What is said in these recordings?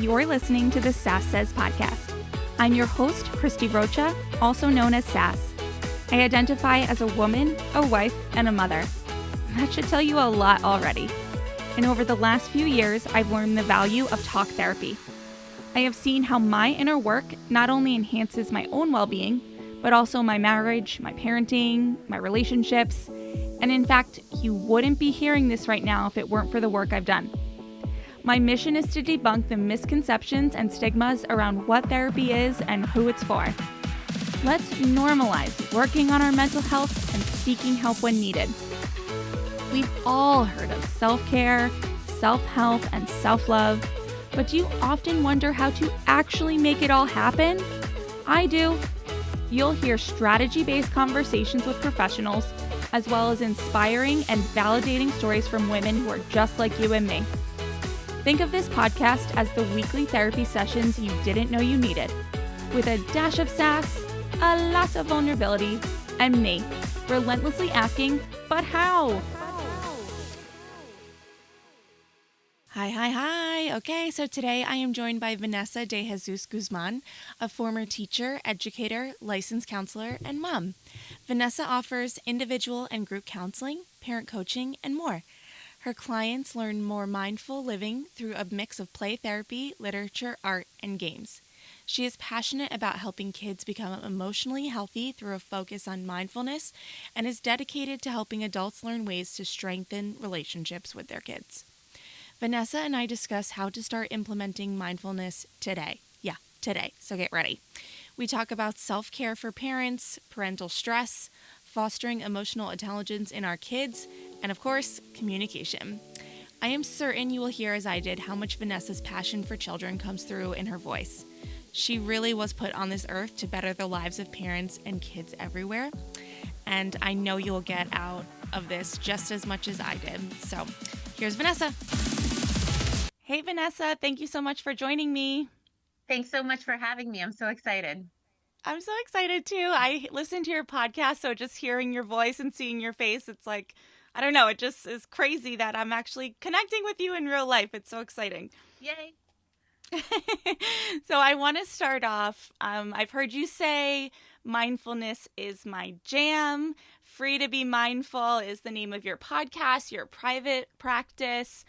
You're listening to the Sass Says podcast. I'm your host, Christy Rocha, also known as Sass. I identify as a woman, a wife, and a mother. That should tell you a lot already. And over the last few years, I've learned the value of talk therapy. I have seen how my inner work not only enhances my own well-being, but also my marriage, my parenting, my relationships. And in fact, you wouldn't be hearing this right now if it weren't for the work I've done. My mission is to debunk the misconceptions and stigmas around what therapy is and who it's for. Let's normalize working on our mental health and seeking help when needed. We've all heard of self-care, self-help, and self-love, but do you often wonder how to actually make it all happen? I do. You'll hear strategy-based conversations with professionals, as well as inspiring and validating stories from women who are just like you and me. Think of this podcast as the weekly therapy sessions you didn't know you needed, with a dash of sass, a lot of vulnerability, and me, relentlessly asking, but how? Hi. Okay, so today I am joined by Vanessa De Jesus Guzman, a former teacher, educator, licensed counselor, and mom. Vanessa offers individual and group counseling, parent coaching, and more. Her clients learn more mindful living through a mix of play therapy, literature, art, and games. She is passionate about helping kids become emotionally healthy through a focus on mindfulness and is dedicated to helping adults learn ways to strengthen relationships with their kids. Vanessa and I discuss how to start implementing mindfulness today. Yeah, today, so get ready. We talk about self-care for parents, parental stress, fostering emotional intelligence in our kids, and of course, communication. I am certain you will hear, as I did, how much Vanessa's passion for children comes through in her voice. She really was put on this earth to better the lives of parents and kids everywhere, and I know you'll get out of this just as much as I did. So, here's Vanessa. Hey, Vanessa, thank you so much for joining me. Thanks so much for having me. I'm so excited. I'm so excited too. I listened to your podcast, so just hearing your voice and seeing your face, it's like, I don't know, it just is crazy that I'm actually connecting with you in real life. It's so exciting. Yay. So I want to start off, I've heard you say mindfulness is my jam. Free to be Mindful is the name of your podcast, your private practice.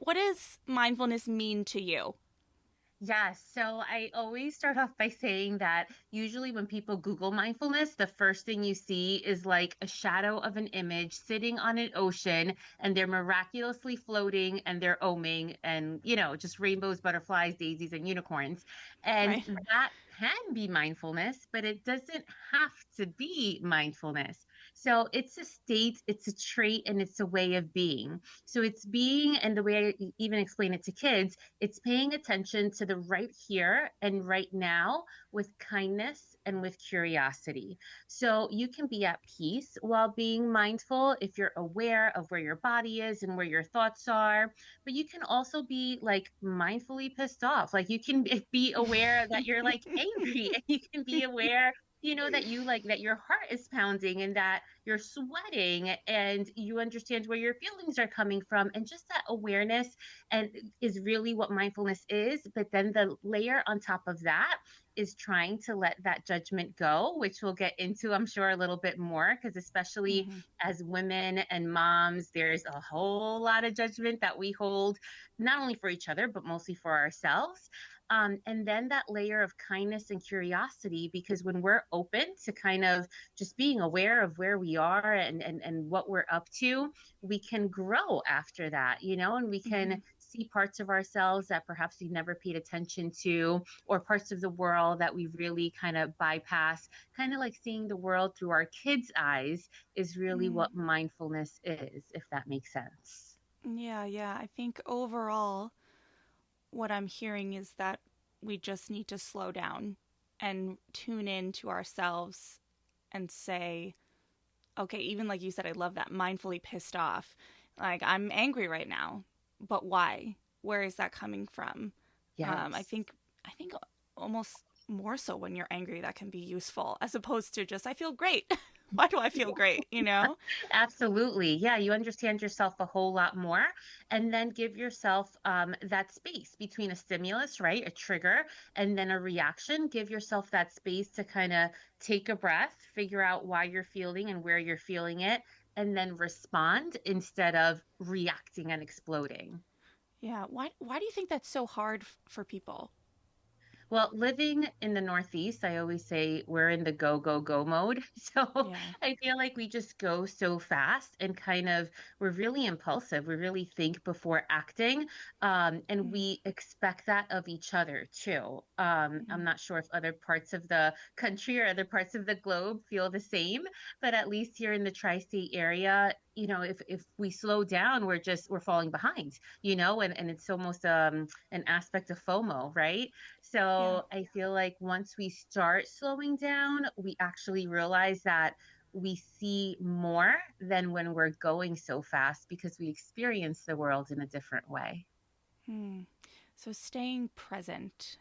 What does mindfulness mean to you? Yes. So I always start off by saying that usually when people Google mindfulness, the first thing you see is like a shadow of an image sitting on an ocean and they're miraculously floating and they're oming and, just rainbows, butterflies, daisies, and unicorns. And Right. that can be mindfulness, but it doesn't have to be mindfulness. So it's a state, it's a trait, and it's a way of being. So it's being, and the way I even explain it to kids, it's paying attention to the right here and right now with kindness and with curiosity. So you can be at peace while being mindful if you're aware of where your body is and where your thoughts are. But you can also be like mindfully pissed off. Like you can be aware that you're like angry, and you can be aware that you like that your heart is pounding and that you're sweating and you understand where your feelings are coming from, and just that awareness and is really what mindfulness is. But then the layer on top of that is trying to let that judgment go, which we'll get into, I'm sure, a little bit more, because especially as women and moms, there's a whole lot of judgment that we hold, not only for each other, but mostly for ourselves. And then that layer of kindness and curiosity, because when we're open to kind of just being aware of where we are and what we're up to, we can grow after that, and we can see parts of ourselves that perhaps we never paid attention to, or parts of the world that we really kind of bypass. Kind of like seeing the world through our kids' eyes is really what mindfulness is, if that makes sense. Yeah. I think overall, what I'm hearing is that we just need to slow down and tune in to ourselves and say, okay, even like you said, I love that, mindfully pissed off. Like, I'm angry right now, but why? Where is that coming from? Yes. I think almost more so when you're angry, that can be useful, as opposed to just, I feel great. Why do I feel great, you know? Absolutely. Yeah, you understand yourself a whole lot more. And then give yourself that space between a stimulus, right? A trigger, and then a reaction. Give yourself that space to kind of take a breath, figure out why you're feeling and where you're feeling it, and then respond instead of reacting and exploding. Yeah. Why do you think that's so hard for people? Well, living in the Northeast, I always say we're in the go, go, go mode. So Yeah. I feel like we just go so fast and kind of, we're really impulsive. We really think before acting. And Mm, we expect that of each other too. I'm mm. not sure if other parts of the country or other parts of the globe feel the same, but at least here in the tri-state area, if we slow down, we're falling behind, and it's almost an aspect of FOMO, right? Yeah. So I feel like once we start slowing down, we actually realize that we see more than when we're going so fast because we experience the world in a different way. Hmm. So staying present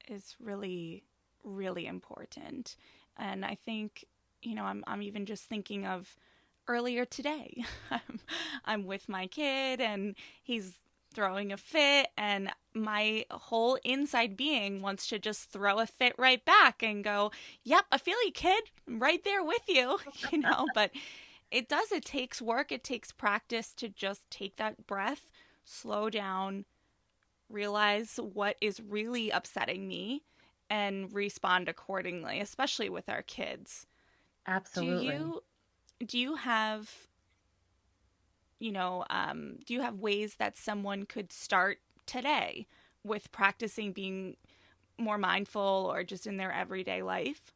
is really, really important. And I think, I'm even just thinking of earlier today. I'm, I'm with my kid and he's throwing a fit, and my whole inside being wants to just throw a fit right back and go, "Yep, I feel you, kid. I'm right there with you," but it takes work, it takes practice to just take that breath, slow down, realize what is really upsetting me, and respond accordingly, especially with our kids. Do Absolutely. you do you have do you have ways that someone could start today with practicing being more mindful or just in their everyday life?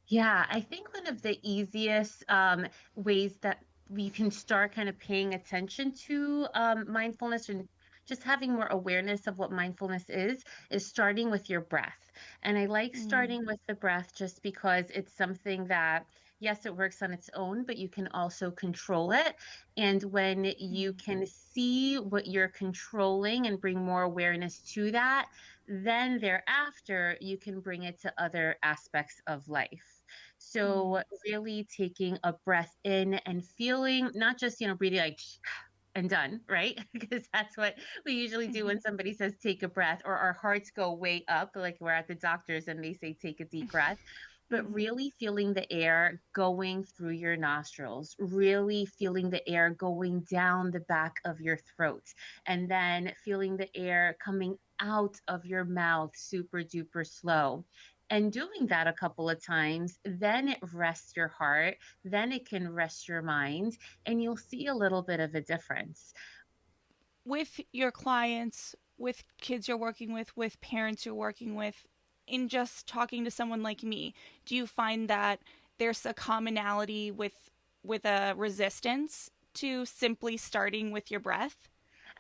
Yeah, I think one of the easiest ways that we can start kind of paying attention to mindfulness and just having more awareness of what mindfulness is starting with your breath. And I like Mm, starting with the breath just because it's something that, yes, it works on its own, but you can also control it. And when you mm, can see what you're controlling and bring more awareness to that, then thereafter you can bring it to other aspects of life. mm, So really taking a breath in and feeling, not just, breathing like and done, right? Because that's what we usually do mm-hmm, when somebody says take a breath, or our hearts go way up, like we're at the doctor's and they say take a deep breath. But mm-hmm. really feeling the air going through your nostrils, really feeling the air going down the back of your throat, and then feeling the air coming out of your mouth super duper slow. And doing that a couple of times, then it rests your heart, then it can rest your mind, and you'll see a little bit of a difference. With your clients, with kids you're working with parents you're working with, in just talking to someone like me, do you find that there's a commonality with a resistance to simply starting with your breath?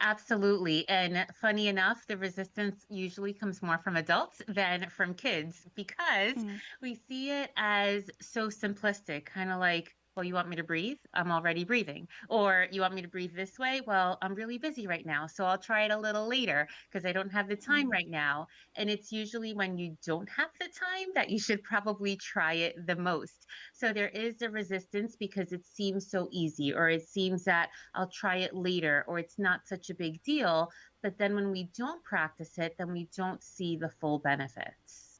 Absolutely. And funny enough, the resistance usually comes more from adults than from kids because Mm, we see it as so simplistic, kind of like, well, you want me to breathe? I'm already breathing. Or you want me to breathe this way? Well, I'm really busy right now. So I'll try it a little later because I don't have the time mm. right now. And it's usually when you don't have the time that you should probably try it the most. So there is a resistance because it seems so easy, or it seems that I'll try it later, or it's not such a big deal. But then when we don't practice it, then we don't see the full benefits.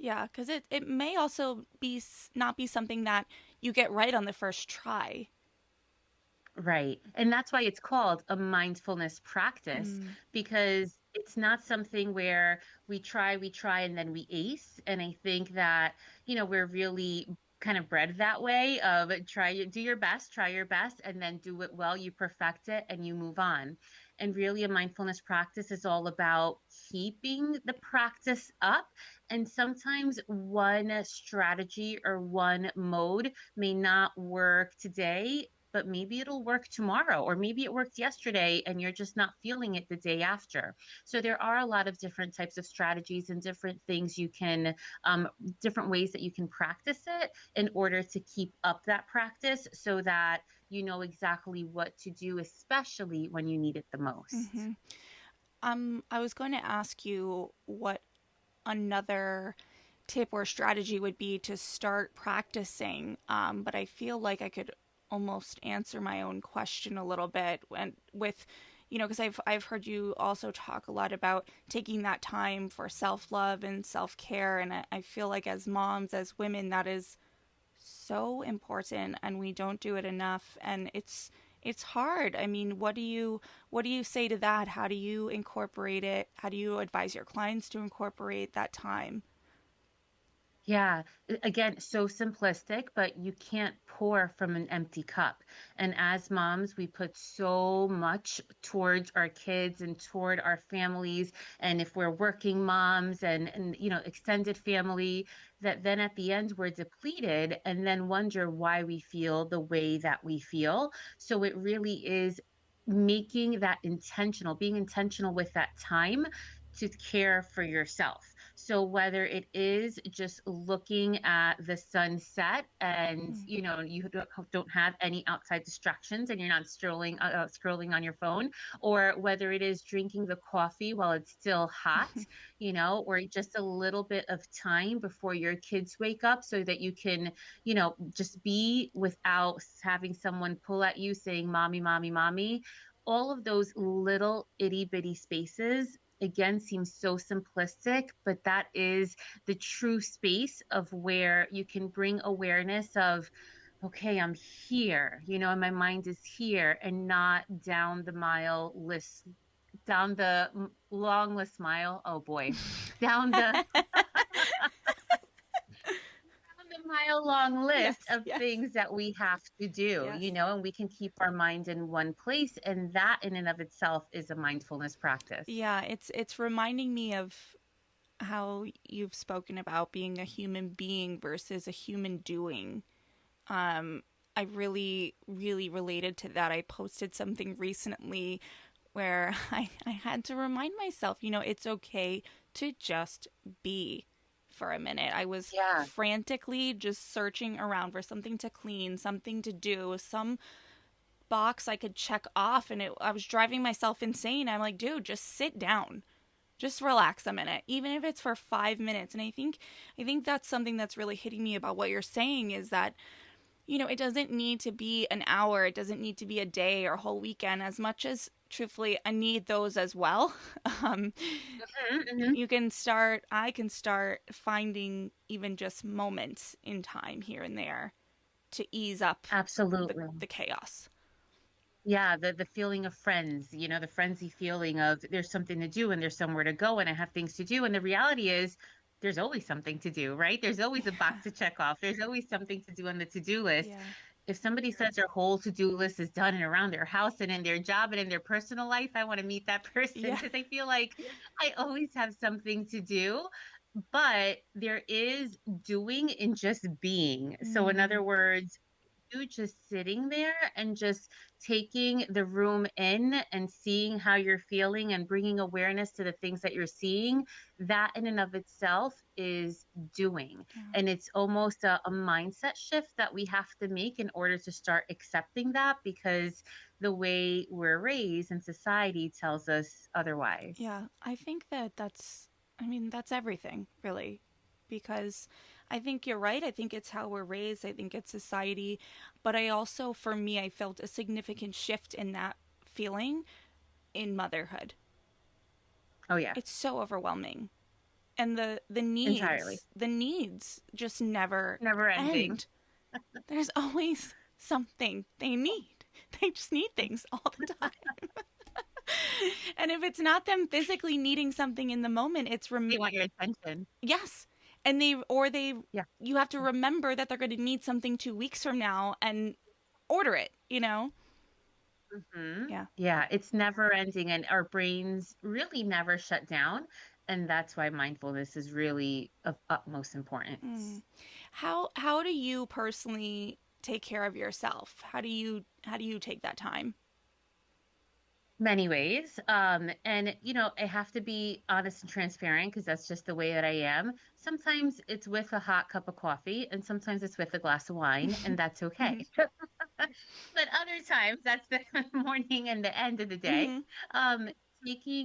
Yeah, because it may also not be something that you get right on the first try. Right. And that's why it's called a mindfulness practice, Mm, because it's not something where we try, and then we ace. And I think that, we're really kind of bred that way of do your best, try your best, and then do it well, you perfect it, and you move on. And really, a mindfulness practice is all about keeping the practice up. And sometimes one strategy or one mode may not work today, but maybe it'll work tomorrow, or maybe it worked yesterday and you're just not feeling it the day after. So there are a lot of different types of strategies and different things different ways that you can practice it in order to keep up that practice so that you know exactly what to do, especially when you need it the most. I was going to ask you what another tip or strategy would be to start practicing. But I feel like I could almost answer my own question a little bit when with because I've heard you also talk a lot about taking that time for self love and self care, and I feel like as moms, as women, that is so important, and we don't do it enough, and it's hard. I mean, what do you say to that? How do you incorporate it? How do you advise your clients to incorporate that time? Yeah, again, so simplistic, but you can't pour from an empty cup. And as moms, we put so much towards our kids and toward our families. And if we're working moms and extended family, that then at the end we're depleted and then wonder why we feel the way that we feel. So it really is making that intentional, being intentional with that time to care for yourself. So whether it is just looking at the sunset and Mm. you don't have any outside distractions and you're not scrolling on your phone, or whether it is drinking the coffee while it's still hot, or just a little bit of time before your kids wake up so that you can, just be without having someone pull at you saying, mommy, mommy, mommy. All of those little itty bitty spaces again seems so simplistic, but that is the true space of where you can bring awareness of, okay, I'm here, and my mind is here and not down the mile list, down the long list mile. Oh boy, down the a mile long list Yes, of yes, things that we have to do, yes. and we can keep our mind in one place. And that in and of itself is a mindfulness practice. Yeah, it's reminding me of how you've spoken about being a human being versus a human doing. I really, really related to that. I posted something recently where I had to remind myself, it's okay to just be for a minute. I was Yeah. frantically just searching around for something to clean, something to do, some box I could check off, and I was driving myself insane. I'm like, dude, just sit down. Just relax a minute, even if it's for 5 minutes. And I think that's something that's really hitting me about what you're saying is that it doesn't need to be an hour. It doesn't need to be a day or a whole weekend, as much as truthfully I need those as well. Um, Hmm. I can start finding even just moments in time here and there to ease up Absolutely. the chaos. Yeah, the feeling of friends, the frenzy feeling of there's something to do and there's somewhere to go and I have things to do. And the reality is there's always something to do, right? There's always a Yeah, box to check off. There's always something to do on the to-do list. yeah, If somebody says their whole to-do list is done and around their house and in their job and in their personal life, I want to meet that person yeah. because I feel like I always have something to do. But there is doing in just being. So in Mm, other words, you just sitting there and just taking the room in and seeing how you're feeling and bringing awareness to the things that you're seeing, that in and of itself is doing. yeah. And it's almost a mindset shift that we have to make in order to start accepting that because the way we're raised and society tells us otherwise. Yeah, I think I mean, that's everything, really. Because I think you're right. I think it's how we're raised. I think it's society. But I also, for me, I felt a significant shift in that feeling in motherhood. Oh, yeah, It's so overwhelming. And entirely. the needs just never Never ending. end. There's always something they need. They just need things all the time. And if it's not them physically needing something in the moment, They want your attention. yes. And they Yeah. you have to remember that they're going to need something 2 weeks from now and order it. Hmm. Yeah. Yeah, it's never ending, and our brains really never shut down. And that's why mindfulness is really of utmost Mm. importance. How do you personally take care of yourself? How do you take that time? Many ways. And I have to be honest and transparent because that's just the way that I am. Sometimes it's with a hot cup of coffee, and sometimes it's with a glass of wine, and that's Hmm. okay. But other times, that's the morning and the end of the day. Hmm. Um,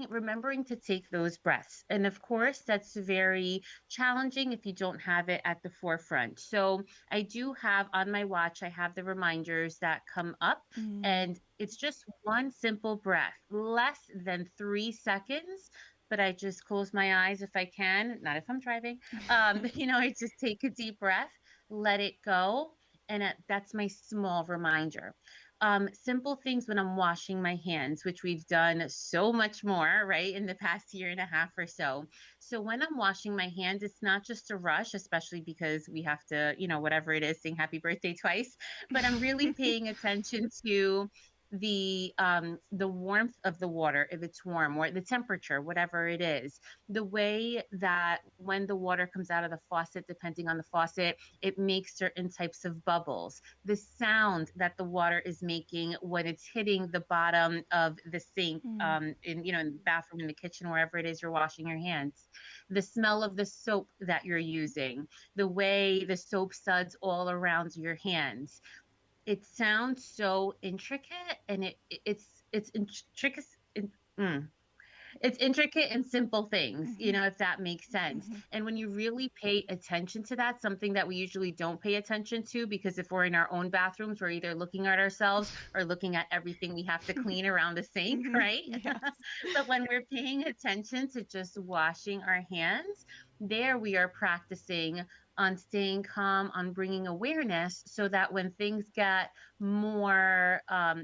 remembering to take those breaths. And of course, that's very challenging if you don't have it at the forefront. So I do have on my watch, I have the reminders that come up, Mm. and it's just one simple breath, less than 3 seconds. But I just close my eyes if I can, not if I'm driving. I just take a deep breath, let it go. And that's my small reminder. Simple things when I'm washing my hands, which we've done so much more, right, in the past year and a half or so. So when I'm washing my hands, it's not just a rush, especially because we have to, whatever it is, sing happy birthday twice, but I'm really paying attention to the warmth of the water, if it's warm, or the temperature, whatever it is, the way that when the water comes out of the faucet, depending on the faucet, it makes certain types of bubbles, the sound that the water is making when it's hitting the bottom of the sink, Mm. in the bathroom, in the kitchen, wherever it is you're washing your hands, the smell of the soap that you're using, the way the soap suds all around your hands. It sounds so intricate, and it's intricate. Mm, it's intricate and simple things, Mhm. if that makes sense. Mhm. And when you really pay attention to that, something that we usually don't pay attention to, because if we're in our own bathrooms, we're either looking at ourselves or looking at everything we have to clean around the sink, Mhm. right? Yes. But when we're paying attention to just washing our hands, there we are practicing on staying calm, on bringing awareness, so that when things get more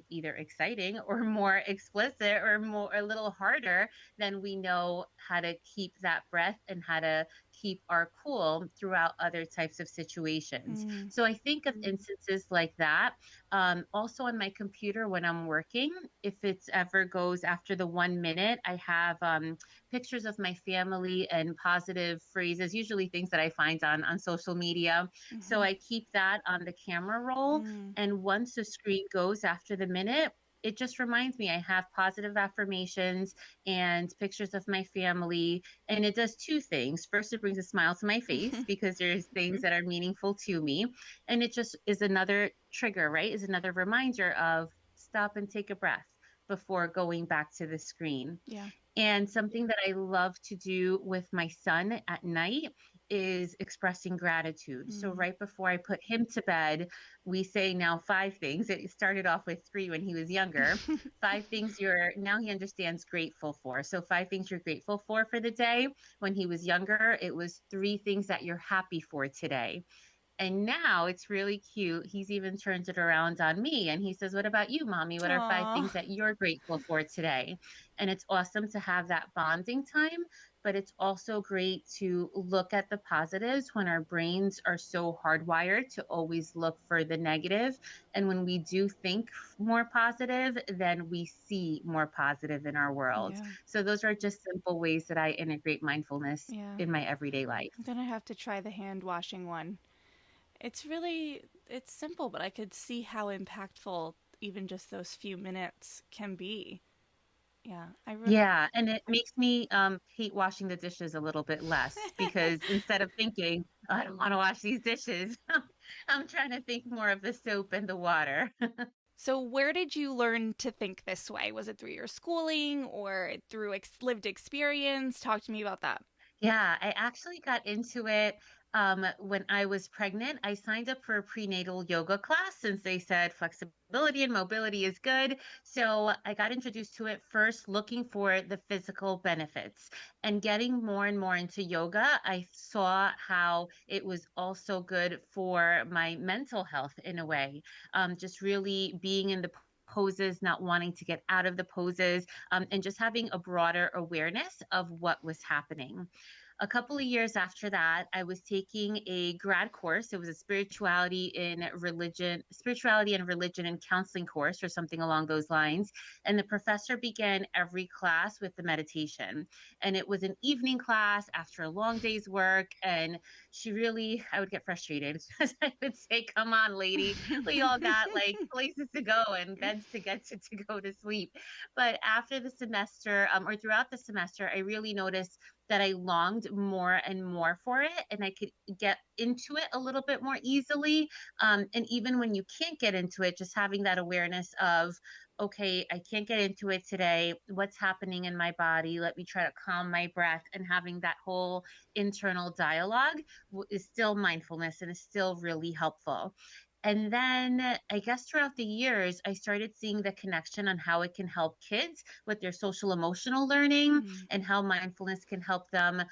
either exciting or more explicit or more a little harder, then we know how to keep that breath and how to keep our cool throughout other types of situations. Mm. So I think of instances like that. Also on my computer when I'm working, if it's ever goes after the 1 minute, I have pictures of my family and positive phrases, usually things that I find on social media. So Mhm. I keep that on the camera roll. Mm. And once the screen goes after the minute, it just reminds me I have positive affirmations and pictures of my family. And it does two things. First, it brings a smile to my face because there's things that are meaningful to me. And it just is another trigger, right? Is another reminder of stop and take a breath before going back to the screen. Yeah. And something that I love to do with my son at night is expressing gratitude. So, Mm. right before I put him to bed, we say now 5 things. It started off with three when he was younger. 5 things now he understands grateful for. So, 5 things you're grateful for the day. When he was younger, it was 3 things that you're happy for today. And now it's really cute. He's even turned it around on me and he says, "What about you, mommy? What are 5 things Aw. that you're grateful for today?" And it's awesome to have that bonding time, but it's also great to look at the positives when our brains are so hardwired to always look for the negative. And when we do think more positive, then we see more positive in our world. Yeah. So, those are just simple ways that I integrate mindfulness Yeah. in my everyday life. I'm gonna have to try the hand washing one. It's simple, but I could see how impactful even just those few minutes can be. Yeah. Yeah, and it makes me hate washing the dishes a little bit less because instead of thinking, "Oh, I don't want to wash these dishes," I'm trying to think more of the soap and the water. So, where did you learn to think this way? Was it through your schooling or through lived experience? Talk to me about that. Yeah, I actually got into it when I was pregnant. I signed up for a prenatal yoga class since they said flexibility and mobility is good. So I got introduced to it first, looking for the physical benefits and getting more and more into yoga. I saw how it was also good for my mental health in a way. Just really being in the poses, not wanting to get out of the poses, and just having a broader awareness of what was happening. A couple of years after that, I was taking a grad course. It was a spirituality and religion and counseling course or something along those lines. And the professor began every class with the meditation. And it was an evening class after a long day's work. And I would get frustrated because I would say, "Come on, lady, we all got like places to go and beds to get to go to sleep." But after the semester, or throughout the semester, I really noticed that I longed more and more for it, and I could get into it a little bit more easily. And even when you can't get into it, just having that awareness of, okay, I can't get into it today. What's happening in my body? Let me try to calm my breath, and having that whole internal dialogue is still mindfulness and is still really helpful. And then I guess throughout the years, I started seeing the connection on how it can help kids with their social emotional learning, Mm, and how mindfulness can help them,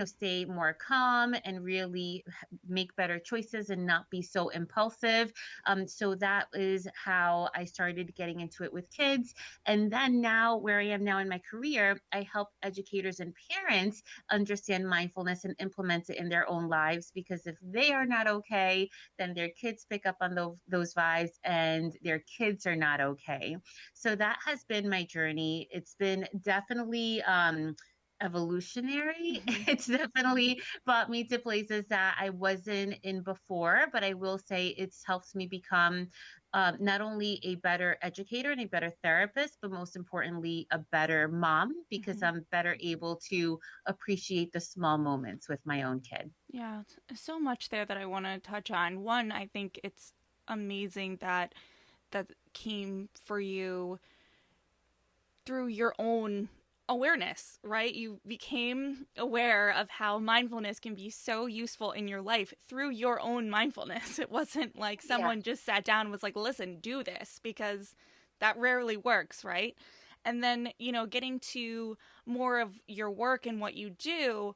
stay more calm and really make better choices and not be so impulsive. So that is how I started getting into it with kids. And then now, where I am now in my career, I help educators and parents understand mindfulness and implement it in their own lives, because if they are not okay, then their kids pick up on those vibes and their kids are not okay. So that has been my journey. It's been definitely evolutionary. mhm. It's definitely brought me to places that I wasn't in before, but I will say it's helped me become not only a better educator and a better therapist, but most importantly, a better mom, because Mhm. I'm better able to appreciate the small moments with my own kid. Yeah, so much there that I want to touch on. One, I think it's amazing that that came for you through your own awareness, right? You became aware of how mindfulness can be so useful in your life through your own mindfulness. It wasn't like Yeah. someone just sat down and was like, listen, do this, because that rarely works, right? And then, getting to more of your work and what you do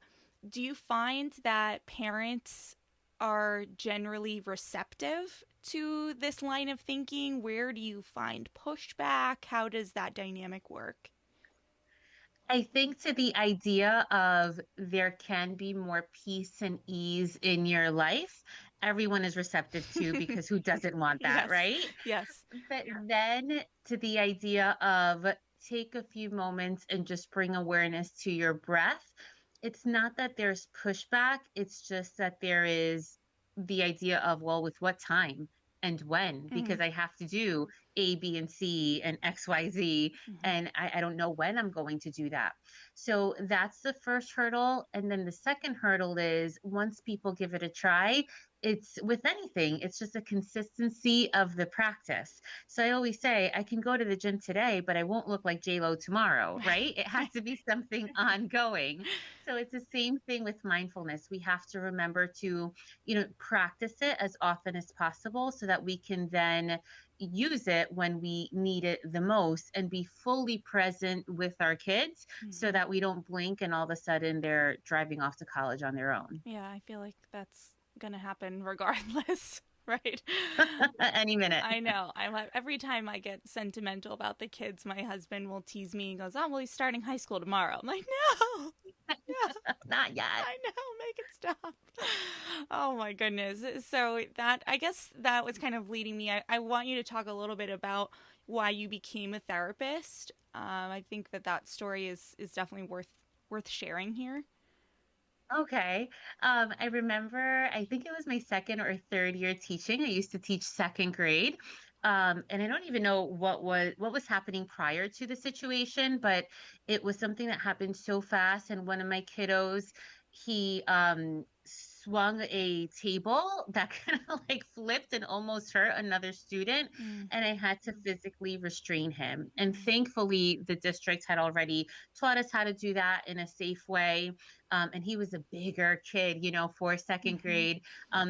you find that parents are generally receptive to this line of thinking? Where do you find pushback? How does that dynamic work? I think to the idea of there can be more peace and ease in your life, everyone is receptive to, because who doesn't want that, Yes, right? yes. But then to the idea of take a few moments and just bring awareness to your breath, it's not that there's pushback, it's just that there is the idea of, well, with what time and when, Mm-hmm. because I have to do A, B, and C and XYZ, Mm-hmm. and I don't know when I'm going to do that. So that's the first hurdle. And then the second hurdle is, once people give it a try, it's with anything, it's just a consistency of the practice. So I always say I can go to the gym today, but I won't look like J Lo tomorrow, right? It has Right. to be something ongoing. So it's the same thing with mindfulness. We have to remember to, practice it as often as possible, so that we can then use it when we need it the most, and be fully present with our kids, so Mm-hmm. that we don't blink and all of a sudden they're driving off to college on their own. Yeah, I feel like that's gonna happen regardless, right? Any minute. I know. Every time I get sentimental about the kids, my husband will tease me and goes, "Oh, well, he's starting high school tomorrow." I'm like, "No, no, Not yet. I know, make it stop." Oh my goodness. So that I guess that was kind of leading me. I want you to talk a little bit about why you became a therapist. I think that story is definitely worth sharing here. Okay. I remember, I think it was my second or third year teaching. I used to teach second grade. And I don't even know what was happening prior to the situation, but it was something that happened so fast. And one of my kiddos, he swung a table that kind of like flipped and almost hurt another student. Mm, And I had to physically restrain him. And mm, thankfully, the district had already taught us how to do that in a safe way. And he was a bigger kid, for second mm-hmm, grade.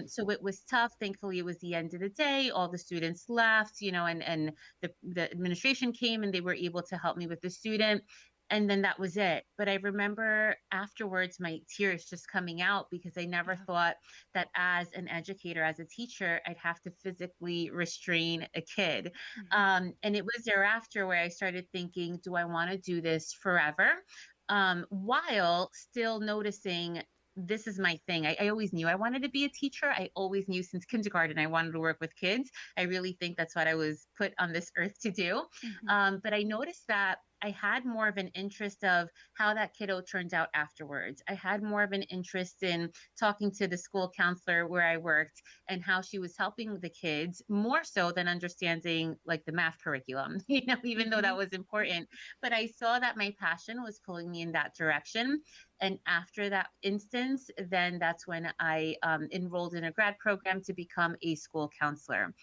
So it was tough. Thankfully, it was the end of the day. All the students left, and the administration came and they were able to help me with the student. And then that was it. But I remember afterwards my tears just coming out, because I never yeah. thought that as an educator, as a teacher, I'd have to physically restrain a kid. Mm-hmm, And it was thereafter where I started thinking, do I want to do this forever? While still noticing this is my thing. I always knew I wanted to be a teacher. I always knew since kindergarten I wanted to work with kids. I really think that's what I was put on this earth to do. mm-hmm, But I noticed that I had more of an interest of how that kiddo turned out afterwards. I had more of an interest in talking to the school counselor where I worked, and how she was helping the kids, more so than understanding like the math curriculum, even though mm-hmm. that was important. But I saw that my passion was pulling me in that direction. And after that instance, then that's when I enrolled in a grad program to become a school counselor.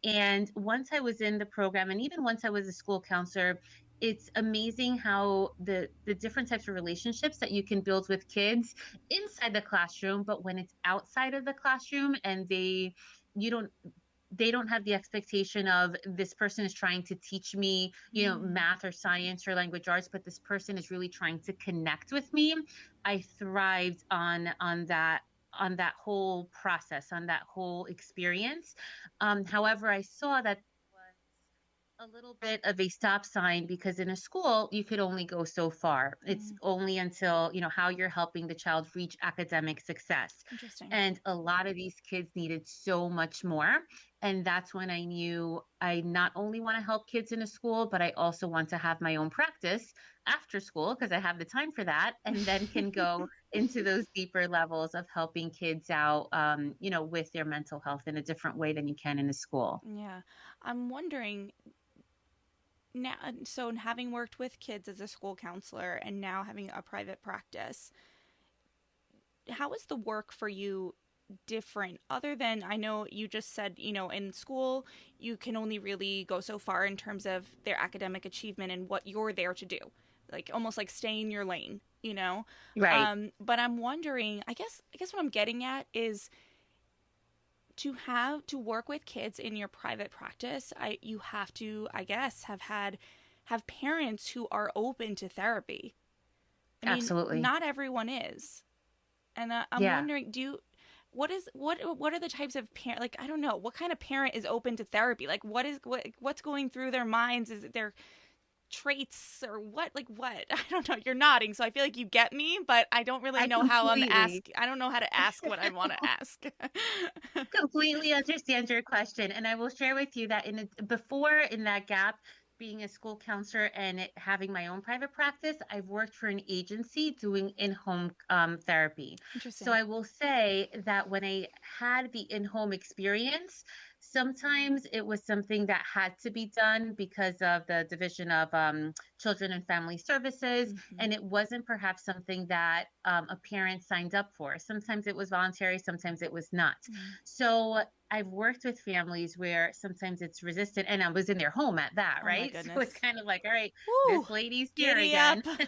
And once I was in the program, and even once I was a school counselor, it's amazing how the different types of relationships that you can build with kids inside the classroom, but when it's outside of the classroom and you don't they don't have the expectation of this person is trying to teach me, Mm. math or science or language arts, but this person is really trying to connect with me. I thrived on that whole process, on that whole experience. However, I saw that a little bit of a stop sign because in a school you could only go so far. It's Mm. only until how you're helping the child reach academic success, Interesting. and a lot of these kids needed so much more. And that's when I knew I not only want to help kids in a school, but I also want to have my own practice after school because I have the time for that, and then can go into those deeper levels of helping kids out, with their mental health in a different way than you can in a school. Yeah. I'm wondering now, so having worked with kids as a school counselor and now having a private practice, how is the work for you different other than I know you just said, in school you can only really go so far in terms of their academic achievement and what you're there to do. Like almost like stay in your lane. Right. But I'm wondering, I guess what I'm getting at is to have to work with kids in your private practice, you have to, I guess, have parents who are open to therapy. I mean, Absolutely. not everyone is. And I'm Yeah. wondering, what are the types of parent, like I don't know, what kind of parent is open to therapy? Like what's going through their minds? Is it their traits or what? Like what? I don't know. You're nodding, so I feel like you get me, but I don't really I know how completely, I don't know how to ask what I want to ask. completely understand your question. And I will share with you that before in that gap, being a school counselor and having my own private practice, I've worked for an agency doing in-home therapy. So Interesting. I will say that when I had the in-home experience, sometimes it was something that had to be done because of the Division of Children and Family Services, Hmm. and it wasn't perhaps something that a parent signed up for. Sometimes it was voluntary, sometimes it was not. Mm. So I've worked with families where sometimes it's resistant, and I was in their home at that, Oh my right? So it's goodness. kind of like, all right, Woo! this lady's here Giddy again. up.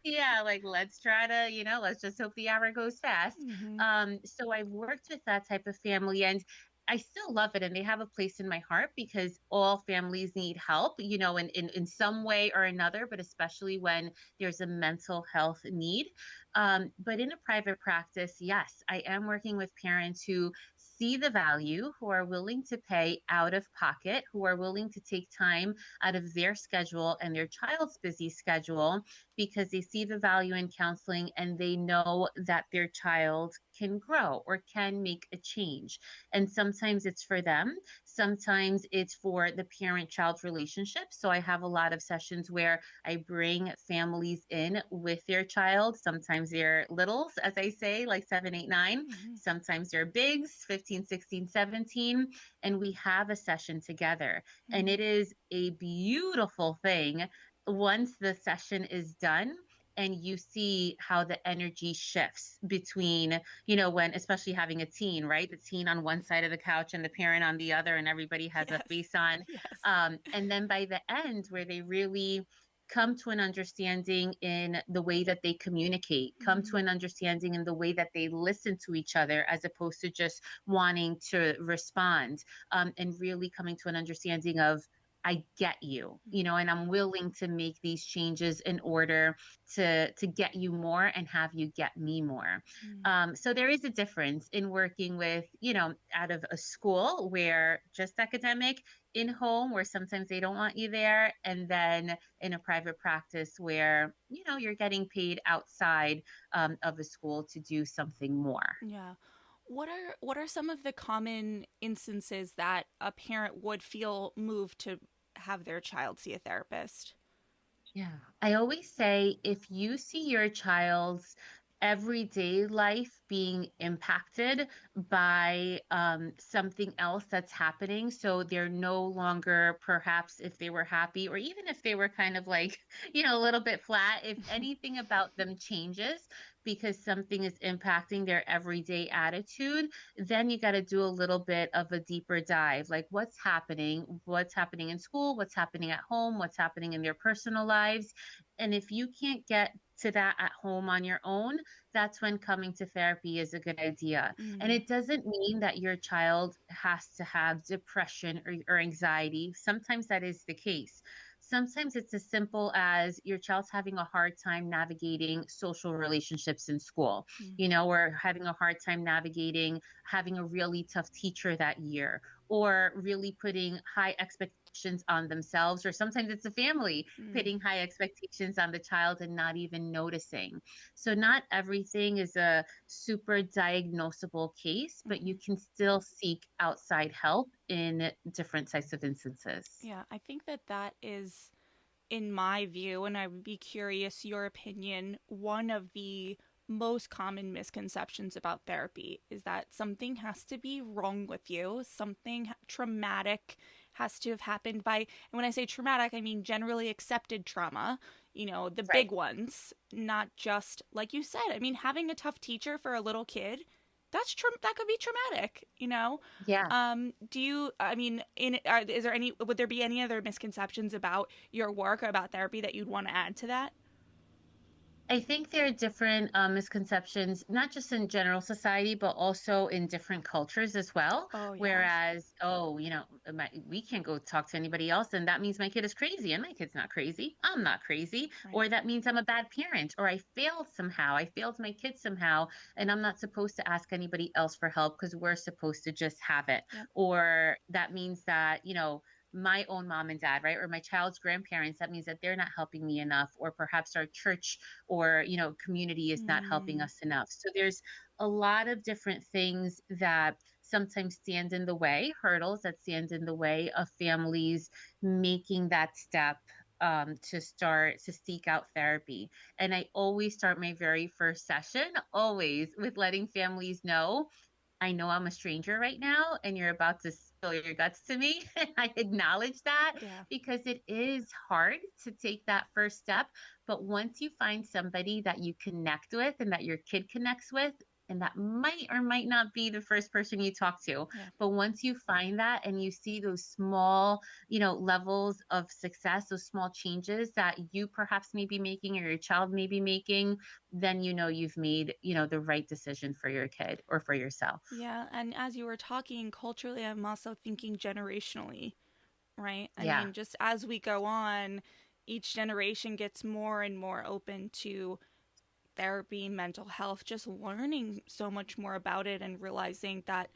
Yeah, like let's try to, let's just hope the hour goes fast. Hmm. So I've worked with that type of family, and I still love it, and they have a place in my heart because all families need help, in some way or another, but especially when there's a mental health need. But in a private practice, yes, I am working with parents who see the value, who are willing to pay out of pocket, who are willing to take time out of their schedule and their child's busy schedule because they see the value in counseling and they know that their child can grow or can make a change. And sometimes it's for them, sometimes it's for the parent child relationship. So I have a lot of sessions where I bring families in with their child. Sometimes they're littles, as I say, like 7, 8, 9. Hmm. Sometimes they're bigs, 15, 16, 17. And we have a session together. And Hmm. it is a beautiful thing once the session is done and you see how the energy shifts between, when especially having a teen, right? The teen on one side of the couch and the parent on the other, and everybody has a Yes. face on. Yes. And then by the end, where they really come to an understanding in the way that they communicate, come to Hmm. an understanding in the way that they listen to each other, as opposed to just wanting to respond, and really coming to an understanding of, I get you, and I'm willing to make these changes in order to get you more and have you get me more. Hmm. So there is a difference in working with, out of a school where just academic, in home where sometimes they don't want you there, and then in a private practice where, you're getting paid outside of a school to do something more. Yeah. What are some of the common instances that a parent would feel moved to have their child see a therapist? Yeah. I always say if you see your child's everyday life being impacted by something else that's happening. So they're no longer, perhaps if they were happy, or even if they were kind of like, a little bit flat, if anything about them changes because something is impacting their everyday attitude, then you got to do a little bit of a deeper dive. Like what's happening in school, what's happening at home, what's happening in their personal lives. And if you can't get to that at home on your own, that's when coming to therapy is a good idea. And Mm, it doesn't mean that your child has to have depression or anxiety. Sometimes that is the case. Sometimes it's as simple as your child's having a hard time navigating social relationships in school, mm, or having a hard time navigating having a really tough teacher that year, or really putting high expectations on themselves, or sometimes it's a family mm, putting high expectations on the child and not even noticing. So not everything is a super diagnosable case, but you mhm. can still seek outside help in different types of instances. Yeah, I think that that is, in my view, and I would be curious your opinion, one of the most common misconceptions about therapy is that something has to be wrong with you, something traumatic has to have happened by, and when I say traumatic, I mean generally accepted trauma, the Right. big ones, not just like you said. I mean, having a tough teacher for a little kid, that could be traumatic. Yeah. Do you? I mean, is there any? Would there be any other misconceptions about your work or about therapy that you'd want to add to that? I think there are different misconceptions, not just in general society, but also in different cultures as well. Oh yeah, Whereas, oh, we can't go talk to anybody else, and that means my kid is crazy, and my kid's not crazy. I'm not crazy. right. Or that means I'm a bad parent, or I failed somehow. I failed my kid somehow, and I'm not supposed to ask anybody else for help because we're supposed to just have it. Yep. Or that means that, my own mom and dad, right? Or my child's grandparents, that means that they're not helping me enough, or perhaps our church or community is not helping Mm, us enough. So there's a lot of different things that sometimes stand in the way, hurdles that stand in the way of families making that step to start to seek out therapy. And I always start my very first session always with letting families know, I know I'm a stranger right now and you're about to spill your guts to me. I acknowledge that yeah. because it is hard to take that first step. But once you find somebody that you connect with and that your kid connects with, and that might or might not be the first person you talk to, Yeah. but once you find that and you see those small, levels of success, those small changes that you perhaps may be making or your child may be making, then you've made, the right decision for your kid or for yourself. Yeah, and as you were talking culturally, I'm also thinking generationally, right? I Yeah. mean, just as we go on, each generation gets more and more open to therapy, mental health, just learning so much more about it and realizing that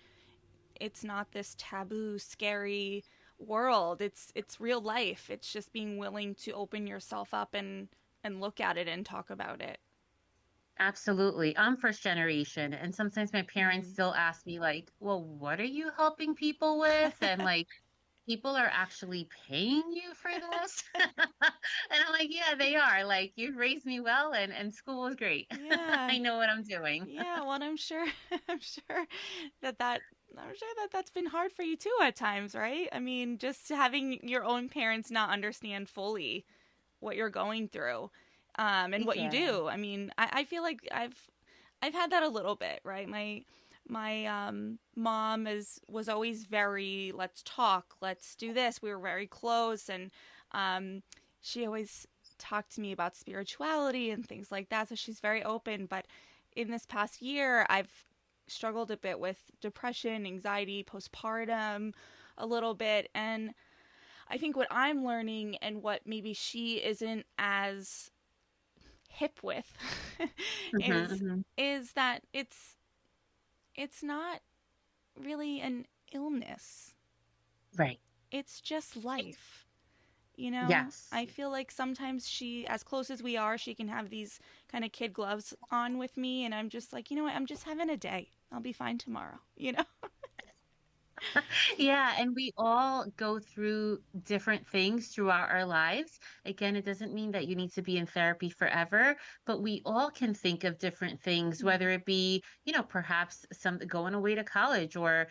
it's not this taboo, scary world. It's real life. It's just being willing to open yourself up and look at it and talk about it. Absolutely. I'm first generation. And sometimes my parents Mm. still ask me, like, well, what are you helping people with? And like, people are actually paying you for this? And I'm like, yeah, they are. Like, you've raised me well, and school was great. Yeah. I know what I'm doing. Yeah, well, I'm sure I'm sure that that I'm sure that that's been hard for you too at times, right? I mean, just having your own parents not understand fully what you're going through, and what you Yeah. do. I mean, I feel like I've had that a little bit, right? My mom was always very, let's talk, let's do this. We were very close, and um, she always talked to me about spirituality and things like that. So she's very open. But in this past year, I've struggled a bit with depression, anxiety, postpartum, a little bit, and I think what I'm learning and what maybe she isn't as hip with is Hmm. is that it's not really an illness. Right. It's just life. Yes. I feel like sometimes she, as close as we are, she can have these kind of kid gloves on with me, and I'm just like, you know what? I'm just having a day. I'll be fine tomorrow. Yeah, and we all go through different things throughout our lives. Again, it doesn't mean that you need to be in therapy forever, but we all can think of different things, Yeah. whether it be, perhaps some going away to college or,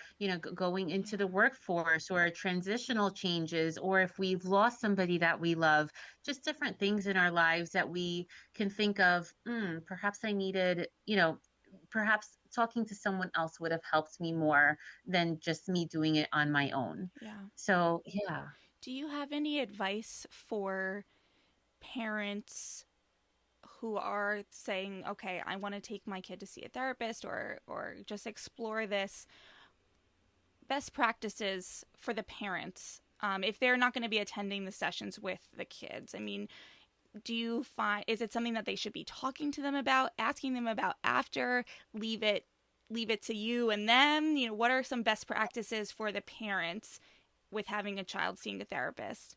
going into the Yeah. workforce or transitional changes, or if we've lost somebody that we love, just different things in our lives that we can think of, perhaps I needed, perhaps talking to someone else would have helped me more than just me doing it on my own. Yeah. So, yeah. Do you have any advice for parents who are saying, okay, I want to take my kid to see a therapist or just explore this, best practices for the parents if they're not going to be attending the sessions with the kids? I mean, do you find, is it something that they should be talking to them about, asking them about after, leave it to you and them? You know, what are some best practices for the parents with having a child seeing a therapist?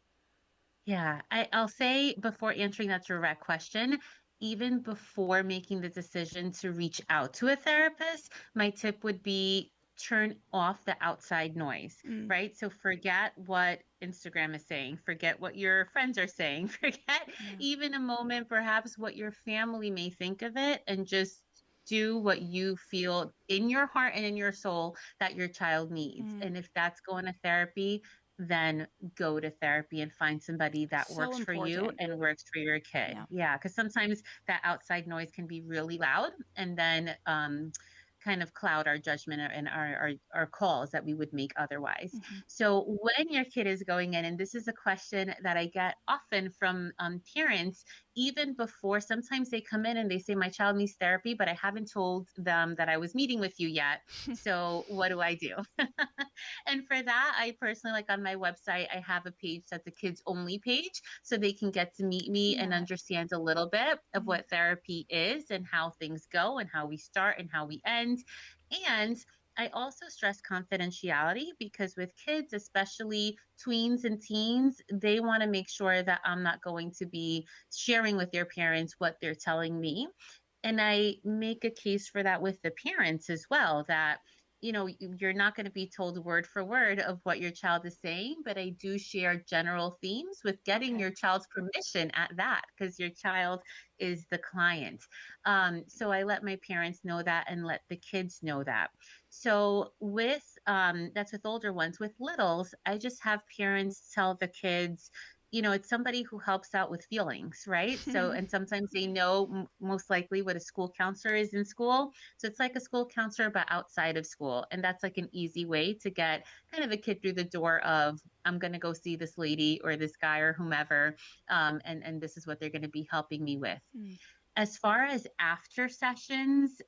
Yeah, I'll say before answering that direct question, even before making the decision to reach out to a therapist, my tip would be turn off the outside noise, Mm, right? So forget what Instagram is saying, forget what your friends are saying, forget yeah. even a moment, perhaps what your family may think of it, and just do what you feel in your heart and in your soul that your child needs. Mm, And if that's going to therapy, then go to therapy and find somebody that so works for you important. and works for your kid. Yeah. Yeah, because sometimes that outside noise can be really loud and then kind of cloud our judgment and our calls that we would make otherwise. Mm-hmm. So when your kid is going in, and this is a question that I get often from parents, even before sometimes they come in and they say, my child needs therapy, but I haven't told them that I was meeting with you yet. So what do I do? And for that, I personally, like on my website, I have a page that's a kids only page so they can get to meet I've me seen and that. understand a little bit of Mm-hmm. what therapy is and how things go and how we start and how we end. And I also stress confidentiality because with kids, especially tweens and teens, they want to make sure that I'm not going to be sharing with their parents what they're telling me. And I make a case for that with the parents as well, that you're not going to be told word for word of what your child is saying, but I do share general themes with getting Okay. your child's permission at that, because your child is the client. So I let my parents know that and let the kids know that. So with that's with older ones. With littles, I just have parents tell the kids, it's somebody who helps out with feelings, right? So, and sometimes they know most likely what a school counselor is in school. So it's like a school counselor, but outside of school. And that's like an easy way to get kind of a kid through the door of, I'm going to go see this lady or this guy or whomever. And this is what they're going to be helping me with. Mm, As far as after sessions,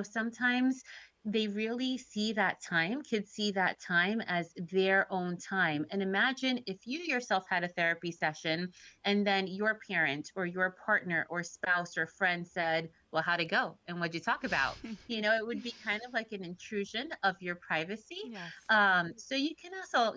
sometimes they really see that time, kids see that time as their own time. And imagine if you yourself had a therapy session and then your parent or your partner or spouse or friend said, well, how'd it go? And what'd you talk about? It would be kind of like an intrusion of your privacy. yes. So you can also,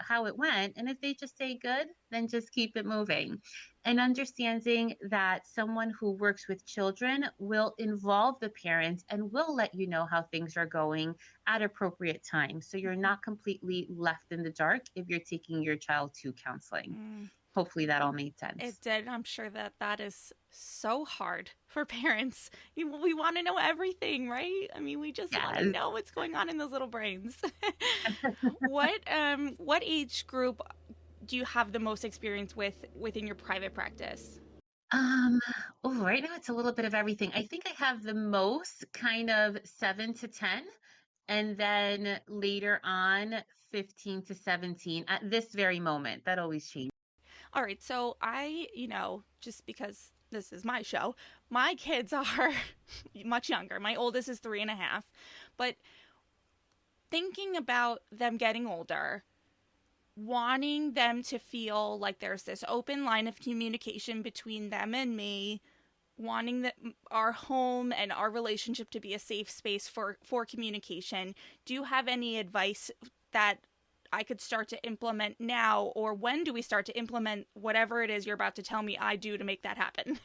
how it went. And if they just say good, then just keep it moving, and understanding that someone who works with children will involve the parents and will let you know how things are going at appropriate times. So you're not completely left in the dark if you're taking your child to counseling. Mm, Hopefully that all made sense. it did. I'm sure that that is so hard for parents. We want to know everything, right? I mean, we just want to Yes. know what's going on in those little brains. What age group do you have the most experience with within your private practice? Um, right now it's a little bit of everything. I think I have the most kind of 7 to 10, and then later on 15 to 17 at this very moment. That always changes. All right, so just because this is my show, my kids are much younger. My oldest is 3.5, but thinking about them getting older, wanting them to feel like there's this open line of communication between them and me, wanting that our home and our relationship to be a safe space for communication. Do you have any advice that I could start to implement now, or when do we start to implement whatever it is you're about to tell me I do to make that happen?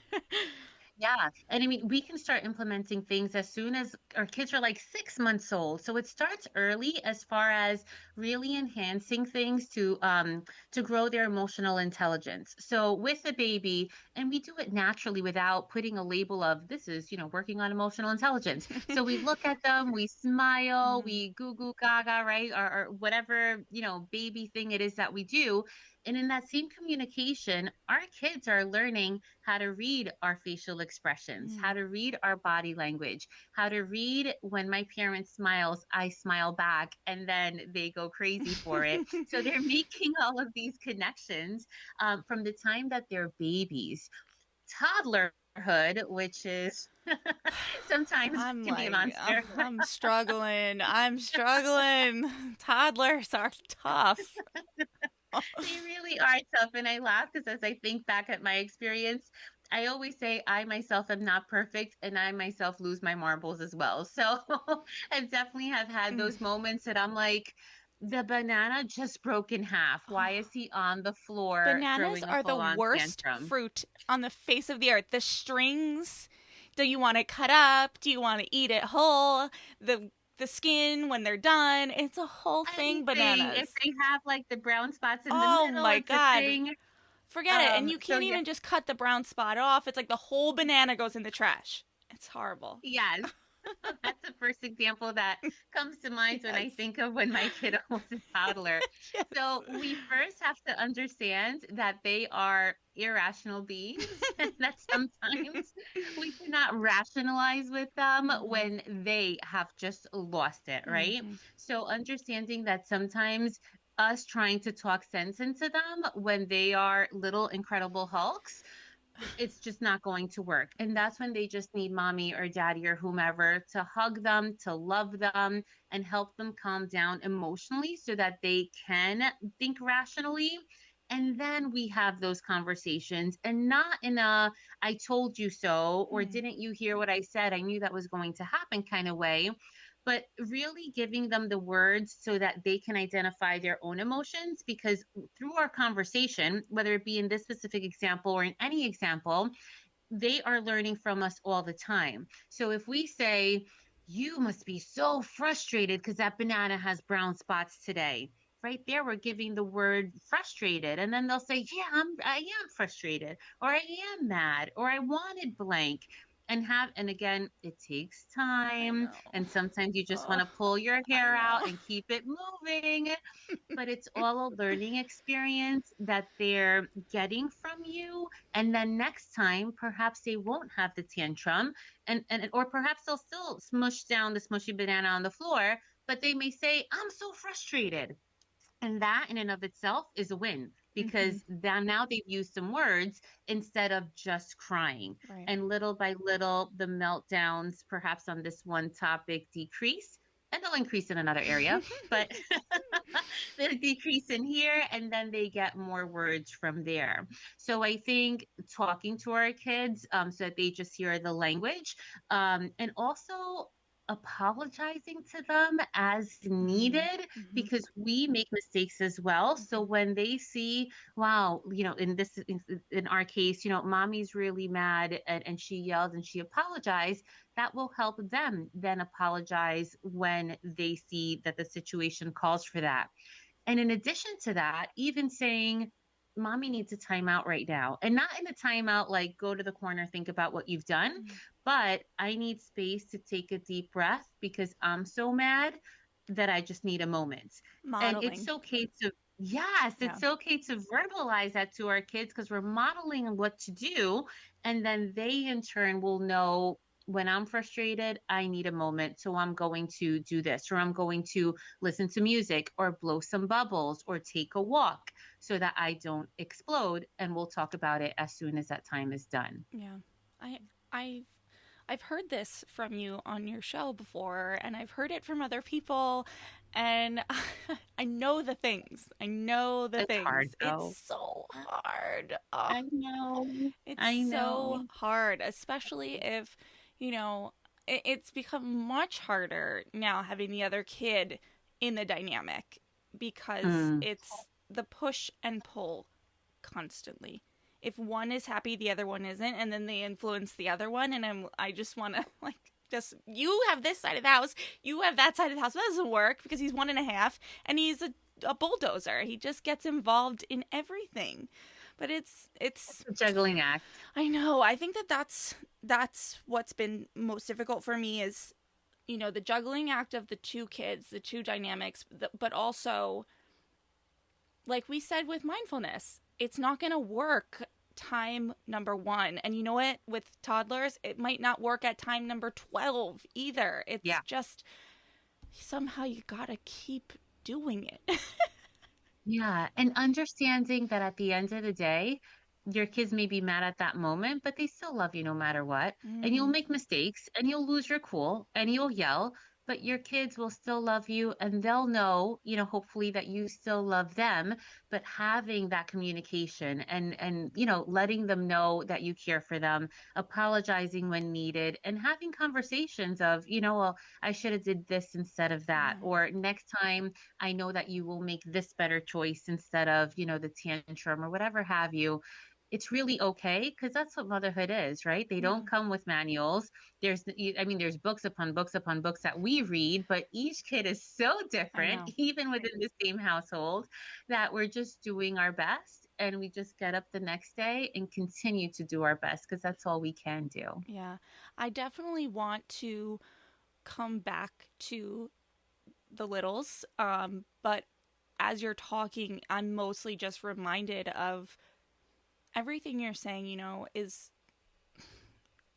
Yeah. And I mean, we can start implementing things as soon as our kids are like 6 months old. So it starts early as far as really enhancing things to grow their emotional intelligence. So with a baby, and we do it naturally without putting a label of this is, working on emotional intelligence. So we look at them, we smile, Mm, we goo goo gaga, right? Or whatever, baby thing it is that we do. And in that same communication, our kids are learning how to read our facial expressions, how mm. to read our body language, how to read when my parent smiles, I smile back, and then they go crazy for it. So they're making all of these connections from the time that they're babies. Toddlerhood, which is sometimes I'm can be a like, monster. I'm struggling. I'm struggling. Toddlers are tough. They really are tough. And I laugh because as I think back at my experience, I always say I myself am not perfect and I myself lose my marbles as well. So I definitely have had Mm. those moments that I'm like, the banana just broke in half. Why is he on the floor Bananas throwing a are the full on worst tantrum? fruit on the face of the earth. The strings, do you want it cut up? Do you want to eat it whole? The skin when they're done. It's a whole thing, Anything. If bananas. they have like the brown spots in the Oh middle, my it's a god. thing. Forget it. And you So can't yeah, even just cut the brown spot off. It's like the whole banana goes in the trash. It's horrible. yes. That's the first example that comes to mind when I Yes. think of when my kiddo was a toddler. Yes. So we first have to understand that they are irrational beings and that sometimes we cannot rationalize with them Mhm. when they have just lost it, right? Mhm. So understanding that sometimes us trying to talk sense into them when they are little incredible hulks, it's just not going to work. And that's when they just need mommy or daddy or whomever to hug them, to love them, and help them calm down emotionally so that they can think rationally. And then we have those conversations and not in a I told you so or Mm. didn't you hear what I said? I knew that was going to happen kind of way, but really giving them the words so that they can identify their own emotions. Because through our conversation, whether it be in this specific example or in any example, they are learning from us all the time. So if we say, you must be so frustrated because that banana has brown spots today. Right there, we're giving the word frustrated. And then they'll say, yeah, I am frustrated, or I am mad, or I wanted blank. And again, it takes I time. know. And sometimes you just want Oh, to pull your I hair know. out and keep it moving, but it's all a learning experience that they're getting from you. And then next time, perhaps they won't have the tantrum, and or perhaps they'll still smush down the smushy banana on the floor, but they may say, "I'm so frustrated." And that in and of itself is a win Hmm. because then now they've used some words instead of just crying. Right. And little by little, the meltdowns, perhaps on this one topic, decrease. And they'll increase in another area, but they decrease in here and then they get more words from there. So I think talking to our kids so that they just hear the language, and also apologizing to them as Hmm. needed Hmm. because we make mistakes as well. So Hmm. when they see, wow, in our case, mommy's really mad and she yelled and she apologized, that will help them then apologize when they see that the situation calls for that. And in addition to that, even saying, mommy needs a timeout right now. And not in a timeout like go to the corner, think about what you've done, Mm. but I need space to take a deep breath because I'm so mad that I just need a moment. And it's Modeling. okay to, yes, Yeah. it's okay to verbalize that to our kids because we're modeling what to do. And then they in turn will know when I'm frustrated, I need a moment. So I'm going to do this, or I'm going to listen to music or blow some bubbles or take a walk so that I don't explode. And we'll talk about it as soon as that time is done. Yeah. I I've I've heard this from you on your show before, and I've heard it from other people, and I know the things. I know the It's hard things. It's though. so hard. Oh, I know. it's I so know. hard, especially if, you know, it's become much harder now having the other kid in the dynamic because Mm, it's the push and pull constantly. if one is happy, the other one isn't, and then they influence the other one, and I just want to like just you have this side of the house, you have that side of the house. That doesn't work because he's 1.5 and he's a bulldozer. He just gets involved in everything. But it's A juggling act. I know. I think that's what's been most difficult for me is the juggling act of the two kids, the two dynamics, but also like we said with mindfulness, it's not going to work time number 1. And you know what? With toddlers, it might not work at time number 12 either. It's Yeah. just somehow you got to keep doing it. Yeah. And understanding that at the end of the day, your kids may be mad at that moment, but they still love you no matter what. And you'll Mm, make mistakes and you'll lose your cool and you'll yell, but your kids will still love you and they'll know, hopefully that you still love them, but having that communication and letting them know that you care for them, apologizing when needed and having conversations of, well, I should have did this instead of that, yeah. or next time I know that you will make this better choice instead of, the tantrum or whatever have you. It's really okay because that's what motherhood is, right? They Yeah. don't come with manuals. There's books upon books upon books that we read, but each kid is so I different, know. even within the same household, that we're just doing our best and we just get up the next day and continue to do our best because that's all we can do. Yeah. I definitely want to come back to the littles. But as you're talking, I'm mostly just reminded of everything you're saying, is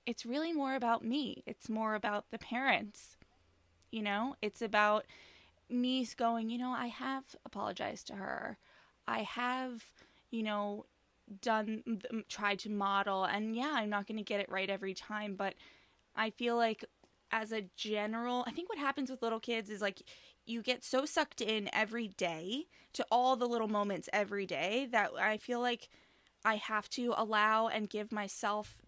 it's really more about me. It's more about the parents, It's about me going, I have apologized to her. I have, you know, tried to model, and yeah, I'm not going to get it right every time, but I feel like as a general, I think what happens with little kids is like you get so sucked in every day to all the little moments every day that I feel like I have to allow and give myself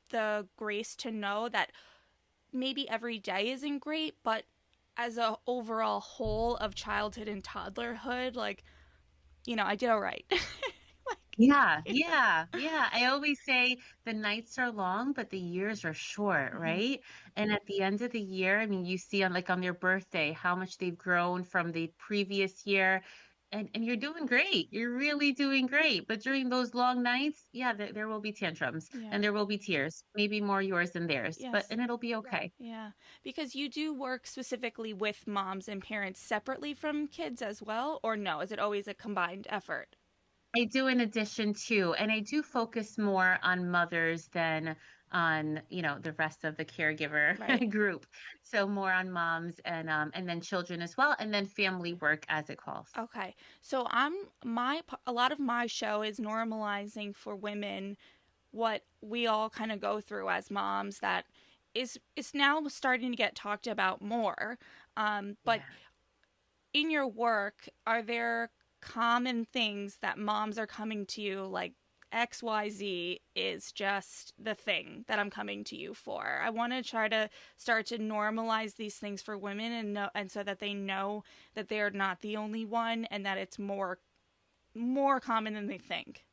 the grace to know that maybe every day isn't great, but as a overall whole of childhood and toddlerhood, like, I did all right. Yeah, yeah, yeah. I always say the nights are long, but the years are short, Mm-hmm. right? And at the end of the year, I mean, you see on their birthday how much they've grown from the previous year. And you're doing great. You're really doing great. But during those long nights, yeah, there will be tantrums Yeah. and there will be tears, maybe more yours than theirs, but Yes. and it'll be okay. Yeah. Because you do work specifically with moms and parents separately from kids as well, or no? Is it always a combined effort? I do in addition to, and I do focus more on mothers than on, the rest of the caregiver Right. group. So more on moms and then children as well, and then family work as it calls. Okay. So a lot of my show is normalizing for women what we all kind of go through as moms that is now starting to get talked about more. But Yeah. in your work, are there common things that moms are coming to you like XYZ is just the thing that I'm coming to you for? I want to try to start to normalize these things for women and so that they know that they're not the only one and that it's more common than they think.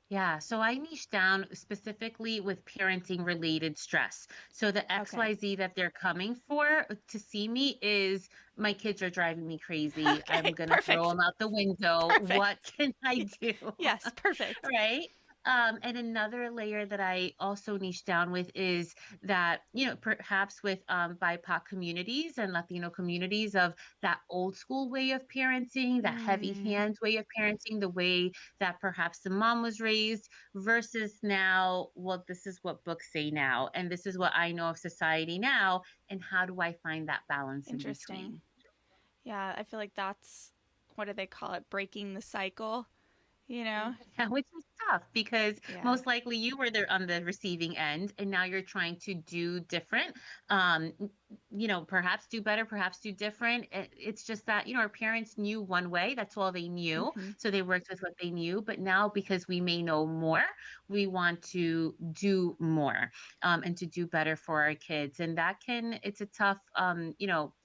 Yeah, so I niche down specifically with parenting related stress. So the Okay. XYZ that they're coming for to see me is my kids are driving me crazy. I'm Okay, gonna throw perfect. them out the window. What Perfect. can I do? Yes, perfect. Right? And another layer that I also niche down with is that, perhaps with BIPOC communities and Latino communities of that old school way of parenting, that heavy Mm, hand way of parenting, the way that perhaps the mom was raised versus now, well, this is what books say now, and this is what I know of society now. And how do I find that balance in interesting. between? Yeah, I feel like that's what do they call it? Breaking the cycle, you know? Yeah, which is tough because Yeah. most likely you were there on the receiving end and now you're trying to do different. Um, perhaps do better, perhaps do different. It's just that, our parents knew one way. That's all they knew. Hmm. So they worked with what they knew. But now, because we may know more, we want to do more, and to do better for our kids. And it's a tough,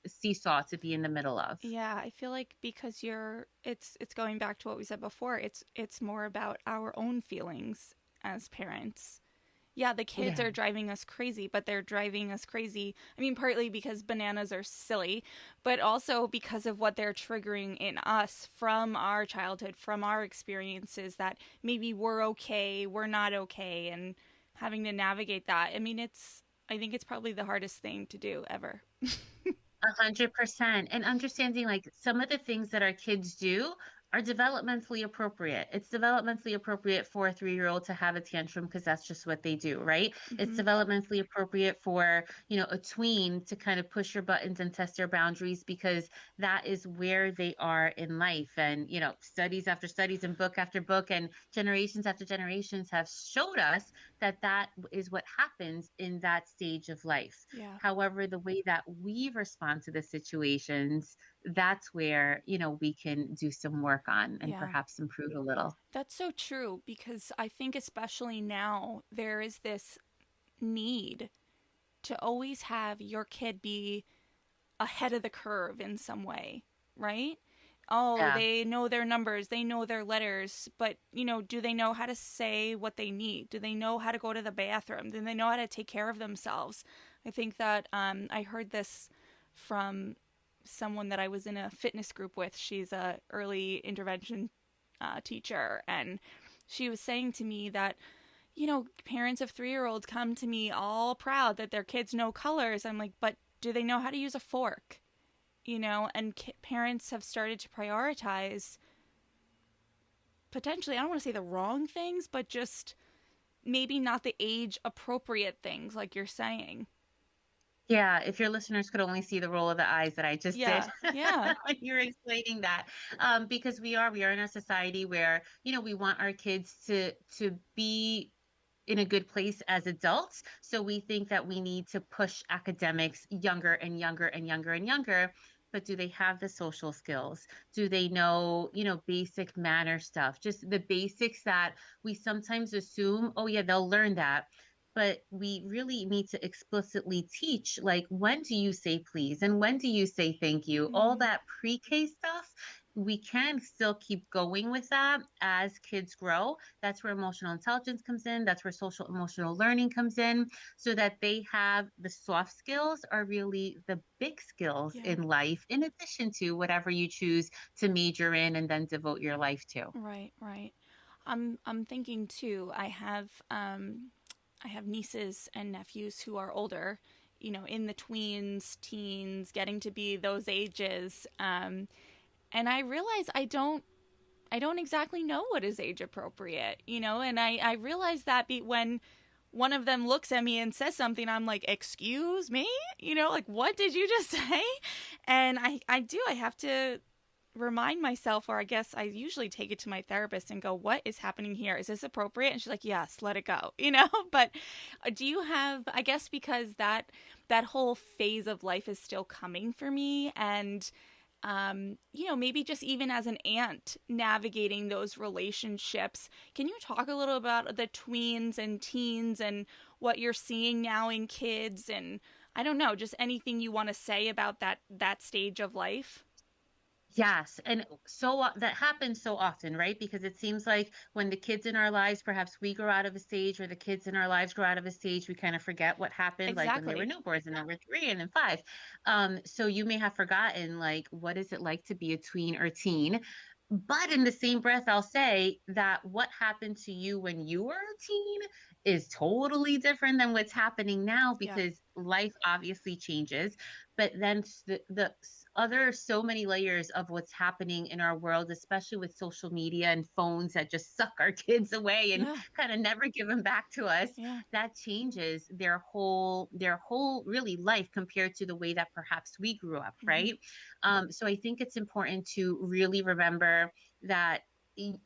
seesaw to be in the middle of. Yeah, I feel like because it's going back to what we said before. It's more about our own feelings as parents. Yeah, the kids Yeah. are driving us crazy, but they're driving us crazy. I mean, partly because bananas are silly, but also because of what they're triggering in us from our childhood, from our experiences that maybe we're okay, we're not okay, and having to navigate that. I mean, I think it's probably the hardest thing to do ever. 100%. And understanding like some of the things that our kids do are developmentally appropriate. It's developmentally appropriate for a 3-year-old to have a tantrum because that's just what they do, right? It's Hmm. developmentally appropriate for, a tween to kind of push your buttons and test their boundaries because that is where they are in life. And, studies after studies and book after book and generations after generations have showed us that that is what happens in that stage of life. Yeah, However, the way that we respond to the situations, that's where, we can do some work on and yeah. perhaps improve a little. That's so true because I think, especially now, there is this need to always have your kid be ahead of the curve in some way, right? Oh, Yeah. they know their numbers, they know their letters, but do they know how to say what they need? Do they know how to go to the bathroom? Do they know how to take care of themselves? I think that I heard this from someone that I was in a fitness group with. She's a early intervention teacher, and she was saying to me that parents of 3-year-olds come to me all proud that their kids know colors. I'm like, but do they know how to use a fork? And parents have started to prioritize potentially, I don't want to say the wrong things, but just maybe not the age appropriate things, like you're saying. Yeah, if your listeners could only see the roll of the eyes that I just did Yeah, yeah, when you're explaining that, because we are in a society where we want our kids to be in a good place as adults. So we think that we need to push academics younger and younger and younger and younger. But do they have the social skills? Do they know, basic manner stuff? Just the basics that we sometimes assume, oh, yeah, they'll learn that. But we really need to explicitly teach, like, when do you say please? And when do you say thank you? All mm, that pre K stuff, we can still keep going with that as kids grow. That's where emotional intelligence comes in. That's where social emotional learning comes in, so that they have the soft skills are really the big skills yeah. in life, in addition to whatever you choose to major in and then devote your life to. Right, right. I'm thinking too. I have nieces and nephews who are older, in the tweens, teens, getting to be those ages. And I realize I don't exactly know what is age appropriate, and I realize that when one of them looks at me and says something, I'm like, excuse me, like, what did you just say? And I have to remind myself, or I guess I usually take it to my therapist and go, what is happening here? Is this appropriate? And she's like, yes, let it go, but do you have, I guess, because that whole phase of life is still coming for me, and maybe just even as an aunt navigating those relationships. Can you talk a little about the tweens and teens and what you're seeing now in kids, and I don't know, just anything you want to say about that stage of life? Yes, and that happens so often, right? Because it seems like when the kids in our lives, perhaps we grow out of a stage, or the kids in our lives grow out of a stage, we kind of forget what happened, like when they were Exactly. newborns and then we're 3 and then 5. So you may have forgotten, like, what is it like to be a tween or teen? But in the same breath, I'll say that what happened to you when you were a teen is totally different than what's happening now, Yeah. because life obviously changes. But then the other so many layers of what's happening in our world, especially with social media and phones that just suck our kids away and Yeah. kind of never give them back to us, Yeah. that changes their whole really life compared to the way that perhaps we grew up, Hmm. right? So I think it's important to really remember that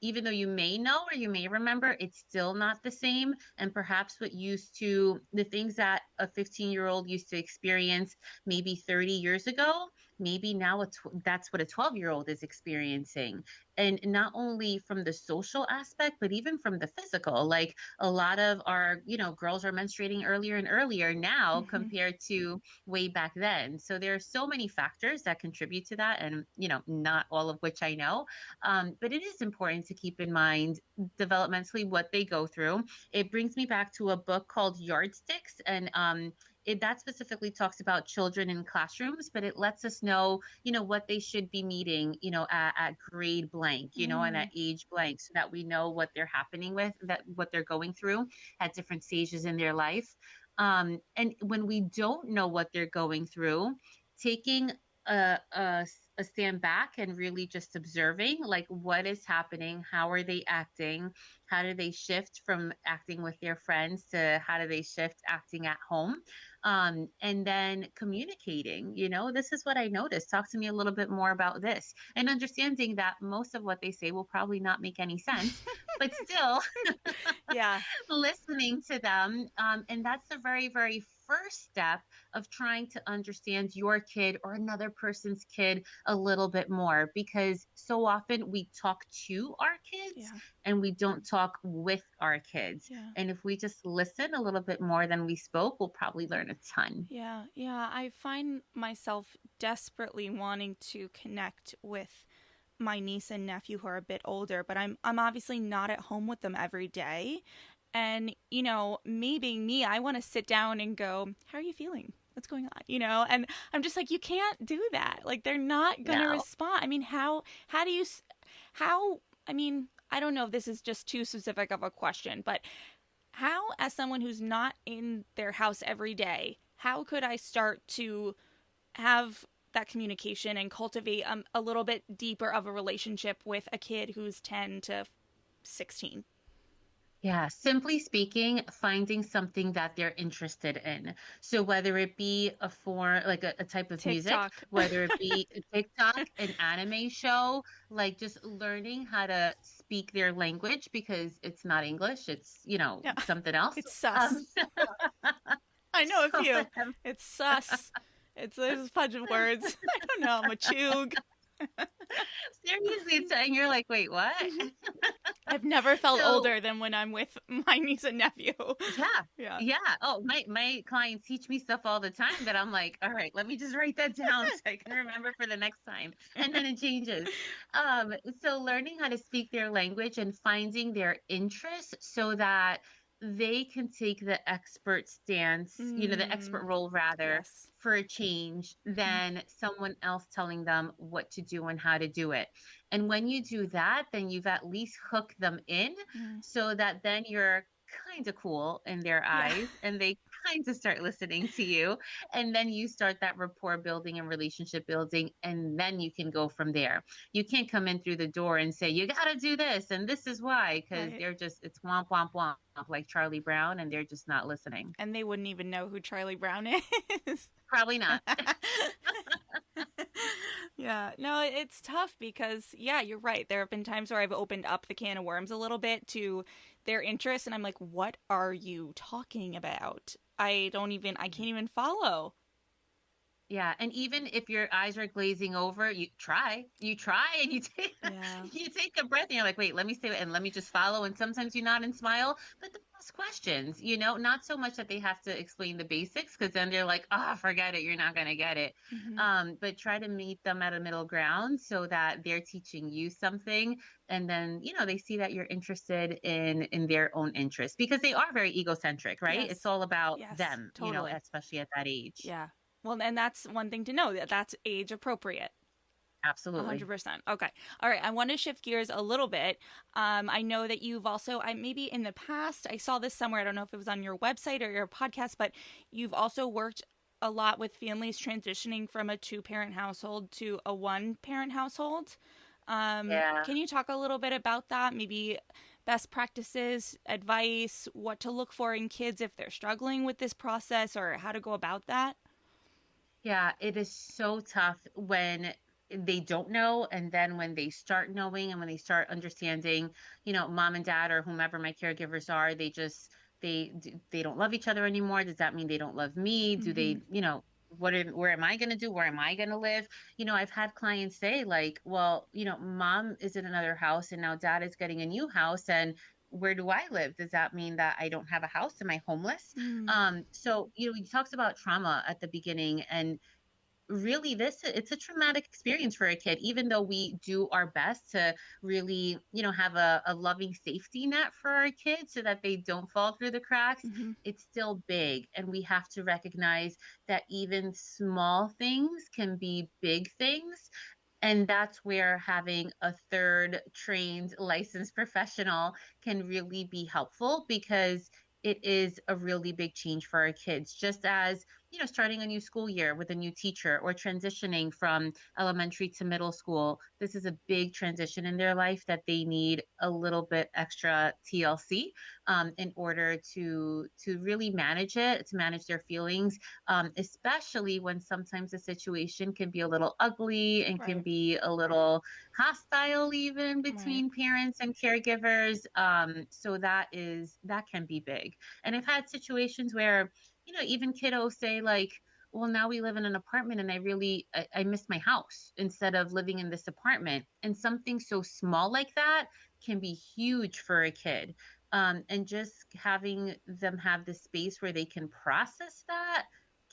even though you may know or you may remember, it's still not the same. And perhaps the things that a 15-year-old used to experience maybe 30 years ago, maybe now that's what a 12-year-old is experiencing. And not only from the social aspect, but even from the physical. Like a lot of our, girls are menstruating earlier and earlier now Hmm. compared to way back then. So there are so many factors that contribute to that, and not all of which I know. But it is important to keep in mind developmentally what they go through. It brings me back to a book called Yardsticks, and that specifically talks about children in classrooms, but it lets us know, what they should be meeting, at grade blank, and at Mm. age blank, so that we know what they're what they're going through at different stages in their life. And when we don't know what they're going through, taking a stand back and really just observing, like, what is happening, how are they acting, how do they shift from acting with their friends to how do they shift acting at home, and then communicating, this is what I noticed, talk to me a little bit more about this, and understanding that most of what they say will probably not make any sense, but still Yeah. listening to them. And that's the very, very first step of trying to understand your kid or another person's kid a little bit more, because so often we talk to our kids Yeah. and we don't talk with our kids. Yeah. And if we just listen a little bit more than we spoke, we'll probably learn a ton. Yeah. Yeah. I find myself desperately wanting to connect with my niece and nephew who are a bit older, but I'm obviously not at home with them every day. And, me being me, I want to sit down and go, how are you feeling? What's going on? And I'm just like, you can't do that. Like, they're not going to No. respond. I mean, how do you, how, I mean, I don't know if this is just too specific of a question, but how, as someone who's not in their house every day, how could I start to have that communication and cultivate a little bit deeper of a relationship with a kid who's 10 to 16? Yeah, simply speaking, finding something that they're interested in. So whether it be a form, like a type of music, TikTok. whether it be a TikTok, an anime show, like just learning how to speak their language, because it's not English, it's, Yeah, something else. it's Um, sus. I know a so few. It's sus. There's a bunch of words. I don't know. I'm a chug. seriously, and you're like, wait, what? I've never felt So older than when I'm with my niece and nephew. yeah. Yeah. Yeah. Oh, my clients teach me stuff all the time that I'm like, all right, let me just write that down so I can remember for the next time. And then it changes. Um, so learning how to speak their language and finding their interests so that they can take the expert stance, the Mm, expert role rather, yes. for a change Mm, than someone else telling them what to do and how to do it. And when you do that, then you've at least hooked them in, mm. so that then you're kind of cool in their Yeah. eyes and they kind of start listening to you, and then you start that rapport building and relationship building, and then you can go from there. You can't come in through the door and say you got to do this and this is why, because Right. they're just, it's womp womp womp like Charlie Brown, and they're just not listening. And they wouldn't even know who Charlie Brown is. Probably not. Yeah, no, it's tough because, yeah, you're right. There have been times where I've opened up the can of worms a little bit to their interests, and I'm like, what are you talking about? I can't even follow. Yeah, and even if your eyes are glazing over, you try, and you take Yeah. you take a breath, and you're like, wait, let me say it, and let me just follow. And sometimes you nod and smile, but then ask questions. Not so much that they have to explain the basics, because then they're like, oh, forget it, you're not gonna get it. Hmm. But try to meet them at a middle ground so that they're teaching you something, and then they see that you're interested in their own interests, because they are very egocentric, right? It's Yes. all about Yes, them, totally. especially at that age. Yeah. Well, and that's one thing to know, that that's age appropriate. Absolutely. 100%. Okay. All right. I want to shift gears a little bit. I know that you've also, maybe in the past, I saw this somewhere. I don't know if it was on your website or your podcast, but you've also worked a lot with families transitioning from a two-parent household to a one-parent household. Yeah. Can you talk a little bit about that? Maybe best practices, advice, what to look for in kids if they're struggling with this process, or how to go about that? Yeah, it is so tough when they don't know. And then when they start knowing and when they start understanding, mom and dad or whomever my caregivers are, they don't love each other anymore. Does that mean they don't love me? Do Mm-hmm. they, where am I going to do? Where am I going to live? I've had clients say like, well, mom is in another house and now dad is getting a new house, and where do I live? Does that mean that I don't have a house? Am I homeless? Mm. So, he talks about trauma at the beginning, and really it's a traumatic experience for a kid, even though we do our best to really have a loving safety net for our kids so that they don't fall through the cracks. Mm-hmm. It's still big, and we have to recognize that even small things can be big things. And that's where having a third trained licensed professional can really be helpful, because it is a really big change for our kids. Just as, starting a new school year with a new teacher or transitioning from elementary to middle school, this is a big transition in their life that they need a little bit extra TLC in order to really manage it, to manage their feelings, especially when sometimes the situation can be a little ugly and can Right. be a little hostile even Right. between parents and caregivers. So that can be big. And I've had situations where, even kiddos say like, well, now we live in an apartment and I miss my house instead of living in this apartment. And something so small like that can be huge for a kid. And just having them have the space where they can process that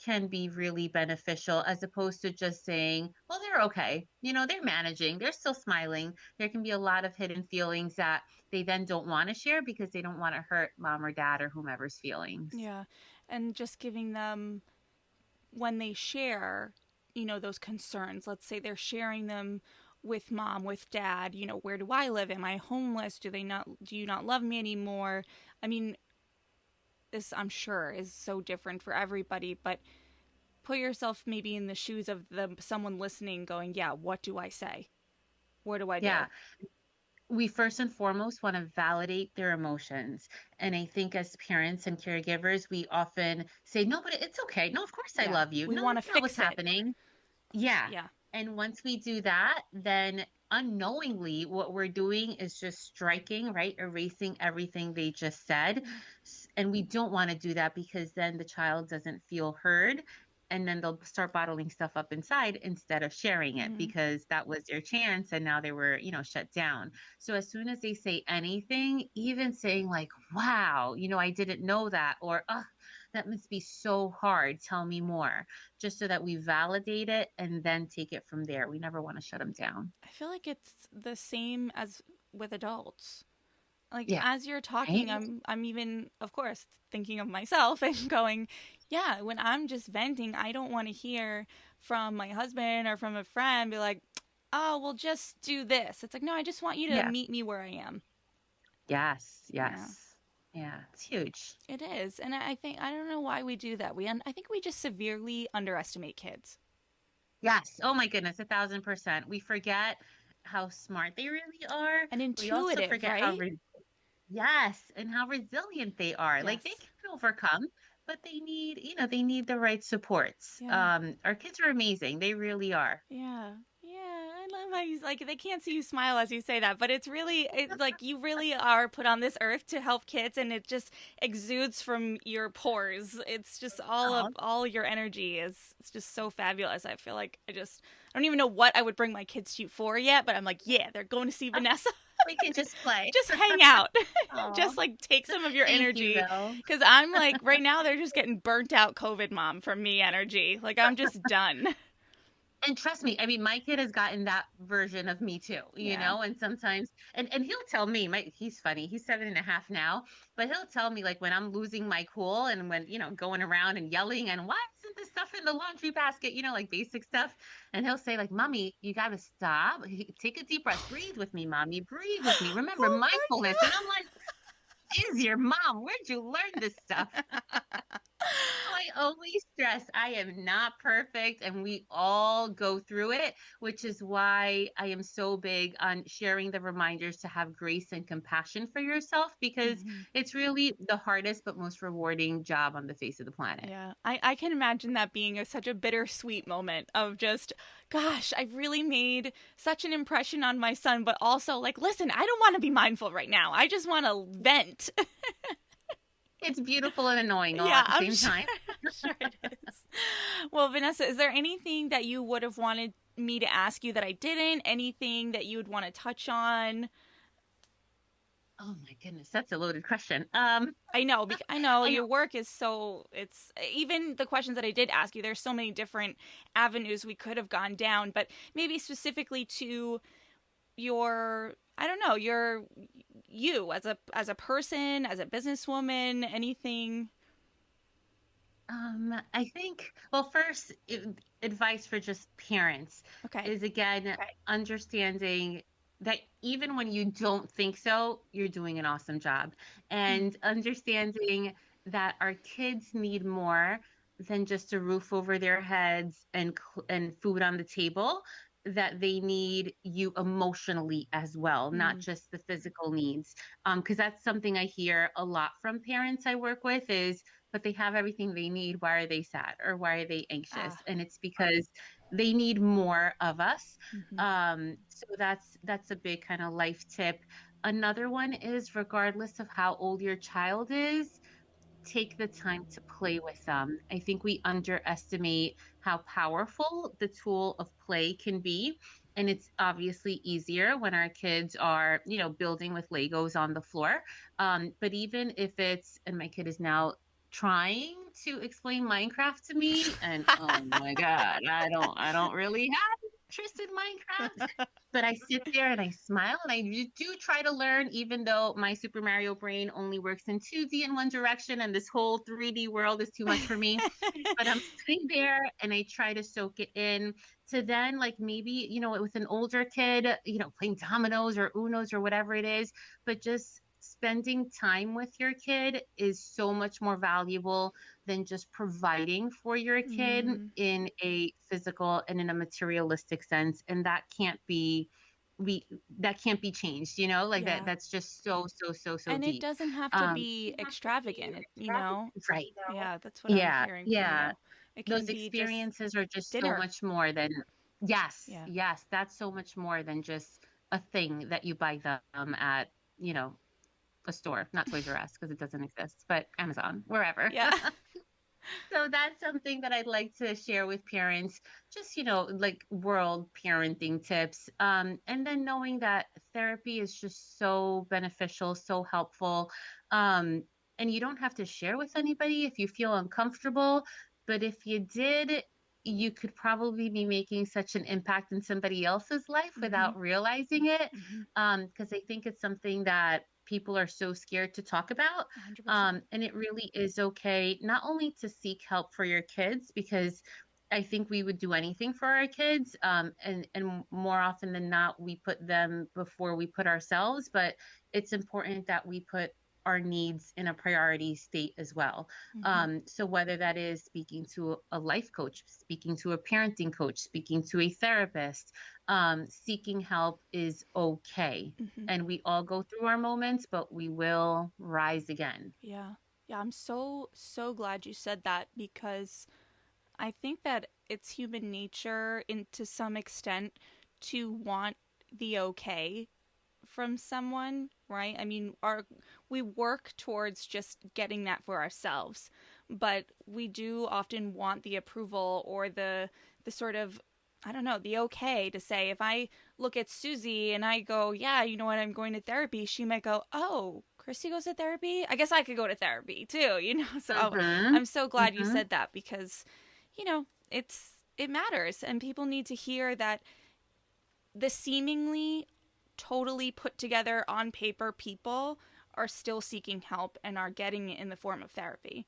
can be really beneficial, as opposed to just saying, well, they're okay. They're managing, they're still smiling. There can be a lot of hidden feelings that they then don't want to share because they don't want to hurt mom or dad or whomever's feelings. Yeah. And just giving them, when they share, those concerns, let's say they're sharing them with mom, with dad, where do I live? Am I homeless? Do you not love me anymore? I mean, this, I'm sure, is so different for everybody, but put yourself maybe in the shoes of someone listening going, yeah, what do I say? What do I Yeah. do? We first and foremost want to validate their emotions. And I think as parents and caregivers, we often say, no, but it's okay. No, of course I Yeah. love you. We No, want to that's not what's fix it. happening. Yeah. Yeah. And once we do that, then unknowingly, what we're doing is just striking, right? Erasing everything they just said. Yeah. And we don't want to do that, because then the child doesn't feel heard. And then they'll start bottling stuff up inside instead of sharing it, Mm-hmm. because that was their chance and now they were, shut down. So as soon as they say anything, even saying like, wow, I didn't know that, or, oh, that must be so hard. Tell me more, just so that we validate it and then take it from there. We never want to shut them down. I feel like it's the same as with adults. Like Yeah. as you're talking, Right. I'm even, of course, thinking of myself and going, yeah, when I'm just venting, I don't want to hear from my husband or from a friend be like, oh, well, just do this. It's like, no, I just want you to Yeah. meet me where I am. Yes. Yeah, Yes. Yeah. It's huge. it is. And I think, I don't know why we do that. I think we just severely underestimate kids. Yes. Oh my goodness. 1,000%. We forget how smart they really are. And We also intuitive, forget how right? yes, and how resilient they are. Like they Yes. can overcome, but they need the right supports. Yeah. Our kids are amazing. They really are. Yeah. Yeah. I love how you like they can't see you smile as you say that, but it's like you really are put on this earth to help kids and it just exudes from your pores. It's just Oh, all your energy is it's just so fabulous. I feel like I don't even know what I would bring my kids to you for yet, but I'm like, yeah, they're going to see Vanessa. we can just play. Just hang out. Oh, Just like take some of your thank you, energy though. cuz I'm like right now they're just getting burnt out COVID mom from me energy. Like I'm just done. And trust me, I mean, my kid has gotten that version of me too, Yeah. and sometimes, and he'll tell me, he's funny, he's 7.5 now, but he'll tell me like when I'm losing my cool and when, going around and yelling and why isn't this stuff in the laundry basket, like basic stuff. And he'll say like, mommy, you got to stop. Take a deep breath. Breathe with me, mommy. Breathe with me. Remember Oh my mindfulness. And I'm like, is your mom? Where'd you learn this stuff? I always stress I am not perfect and we all go through it, which is why I am so big on sharing the reminders to have grace and compassion for yourself because Mhm. it's really the hardest but most rewarding job on the face of the planet. Yeah, I can imagine that being such a bittersweet moment of just, gosh, I've really made such an impression on my son, but also like, listen, I don't want to be mindful right now. I just want to vent. It's beautiful and annoying all Yeah, at the I'm same sure, time. I'm sure it is. Well, Vanessa, is there anything that you would have wanted me to ask you that I didn't? Anything that you would want to touch on? Oh my goodness, that's a loaded question. I know I your work is so it's even the questions that I did ask you, there's so many different avenues we could have gone down, but maybe specifically to your I don't know, your you as a person, as a businesswoman, anything. I think, well, first, advice for just parents Okay. is again, understanding that even when you don't think so, you're doing an awesome job. Mm, And understanding that our kids need more than just a roof over their heads and and food on the table, that they need you emotionally as well, not mm, just the physical needs. Because that's something I hear a lot from parents I work with is, but they have everything they need. Why are they sad or why are they anxious? ah, And it's because they need more of us. mm-hmm, So that's a big kind of life tip. Another one is regardless of how old your child is, take the time to play with them. I think we underestimate how powerful the tool of play can be. And it's obviously easier when our kids are, building with Legos on the floor. But even if it's, and my kid is now trying to explain Minecraft to me, and oh my God, I don't really have interest in Minecraft, but I sit there and I smile and I do try to learn, even though my Super Mario brain only works in 2D in one direction and this whole 3D world is too much for me. But I'm sitting there and I try to soak it in to then, like, maybe, with an older kid, playing dominoes or Unos or whatever it is, but just spending time with your kid is so much more valuable than just providing for your kid mm, in a physical and in a materialistic sense. And we that can't be changed, like yeah. that's just so so so so And it deep. doesn't have to um be extravagant, you know? right. Yeah, that's what I'm Yeah, hearing from yeah, you. It those can be just experiences are just so dinner. much more than, yes, Yeah. yes, that's so much more than just a thing that you buy them at, you know a store, not Toys R Us because it doesn't exist, but Amazon, wherever. Yeah. So that's something that I'd like to share with parents, just, like world parenting tips. And then knowing that therapy is just so beneficial, so helpful. And you don't have to share with anybody if you feel uncomfortable. But if you did, you could probably be making such an impact in somebody else's life Mhm. without realizing it. Mhm. Because I think it's something that people are so scared to talk about. 100%. And it really is okay not only to seek help for your kids, because I think we would do anything for our kids. And more often than not, we put them before we put ourselves, but it's important that we put our needs in a priority state as well. Mhm. So whether that is speaking to a life coach, speaking to a parenting coach, speaking to a therapist, seeking help is okay. Mhm. And we all go through our moments, but we will rise again. Yeah. Yeah, I'm so glad you said that because I think that it's human nature in to some extent to want the okay from someone, right? I mean, our we work towards just getting that for ourselves, but we do often want the approval or the sort of I don't know, the okay to say if I look at Susie and I go, "Yeah, you know what? I'm going to therapy." She might go, "Oh, Christy goes to therapy? I guess I could go to therapy too," you know? So Mhm. I'm so glad you Mhm. said that because it matters and people need to hear that the seemingly totally put together on paper people are still seeking help and are getting it in the form of therapy.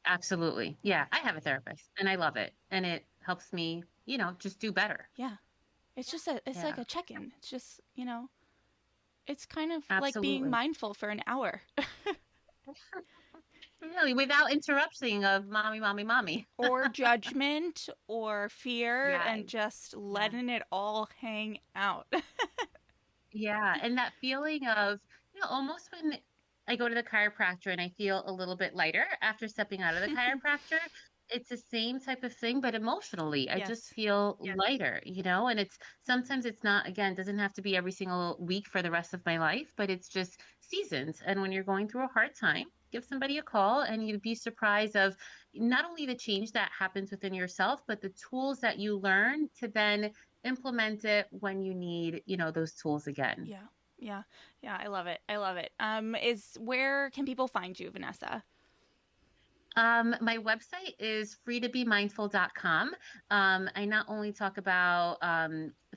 Absolutely. Yeah. Yeah, I have a therapist and I love it. And it helps me, just do better. Yeah. It's like Yeah, a check-in. It's just, it's kind of like being absolutely. mindful for an hour. Really, without interrupting of mommy, mommy, mommy. Or judgment or fear, Yes. and just Yeah. letting it all hang out. Yeah, and that feeling of, almost when I go to the chiropractor and I feel a little bit lighter after stepping out of the chiropractor, it's the same type of thing, but emotionally, I just Yes. feel lighter, and it's sometimes it's not, again, doesn't have to be every single week for the rest of my life, but it's just seasons. And when you're going through a hard time, give somebody a call and you'd be surprised of not only the change that happens within yourself, but the tools that you learn to then implement it when you need, those tools again. Yeah. Yeah. Yeah. I love it. I love it. Is where can people find you, Vanessa? My website is freetobemindful.com. I not only talk about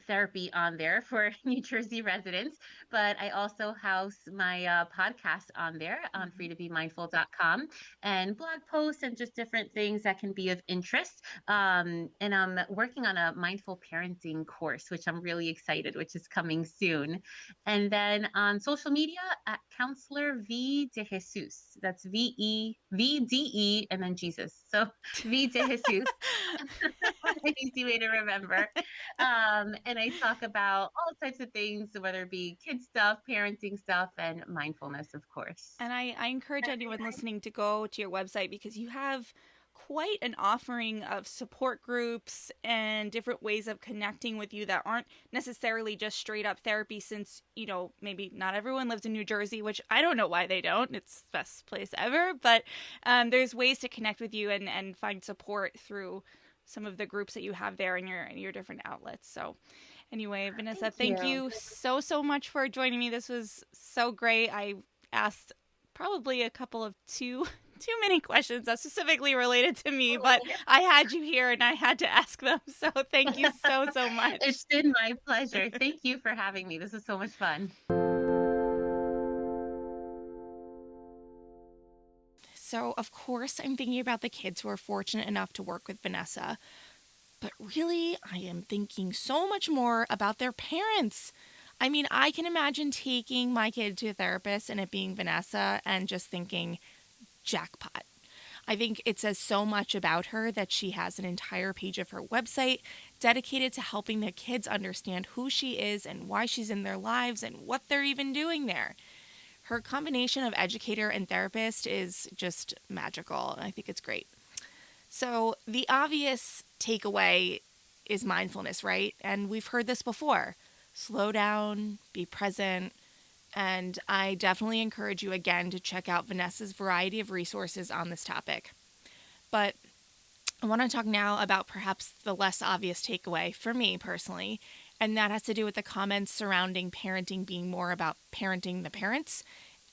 therapy on there for New Jersey residents, but I also house my podcast on there on Mm-hmm. freetobemindful.com and blog posts and just different things that can be of interest. And I'm working on a mindful parenting course, which I'm really excited, which is coming soon. And then on social media at Counselor V De Jesus. That's VEVDE and then Jesus. So V De Jesus. An easy way to remember. And I talk about all types of things, whether it be kid stuff, parenting stuff, and mindfulness, of course. And I encourage anyone listening to go to your website because you have quite an offering of support groups and different ways of connecting with you that aren't necessarily just straight up therapy, since, maybe not everyone lives in New Jersey, which I don't know why they don't. It's the best place ever. But there's ways to connect with you and find support through some of the groups that you have there in your different outlets. So anyway, Vanessa, Thank thank you. you so much for joining me. This was so great. I asked probably a couple of too many questions that specifically related to me, but I had you here and I had to ask them. So thank you so much. It's been my pleasure. Thank you for having me. This was so much fun. So, of course, I'm thinking about the kids who are fortunate enough to work with Vanessa, but really, I am thinking so much more about their parents. I mean, I can imagine taking my kid to a therapist and it being Vanessa and just thinking, jackpot. I think it says so much about her that she has an entire page of her website dedicated to helping the kids understand who she is and why she's in their lives and what they're even doing there. Her combination of educator and therapist is just magical, and I think it's great. So, the obvious takeaway is mindfulness, right? And we've heard this before. Slow down, be present, and I definitely encourage you again to check out Vanessa's variety of resources on this topic. But I want to talk now about perhaps the less obvious takeaway for me personally, and that has to do with the comments surrounding parenting being more about parenting the parents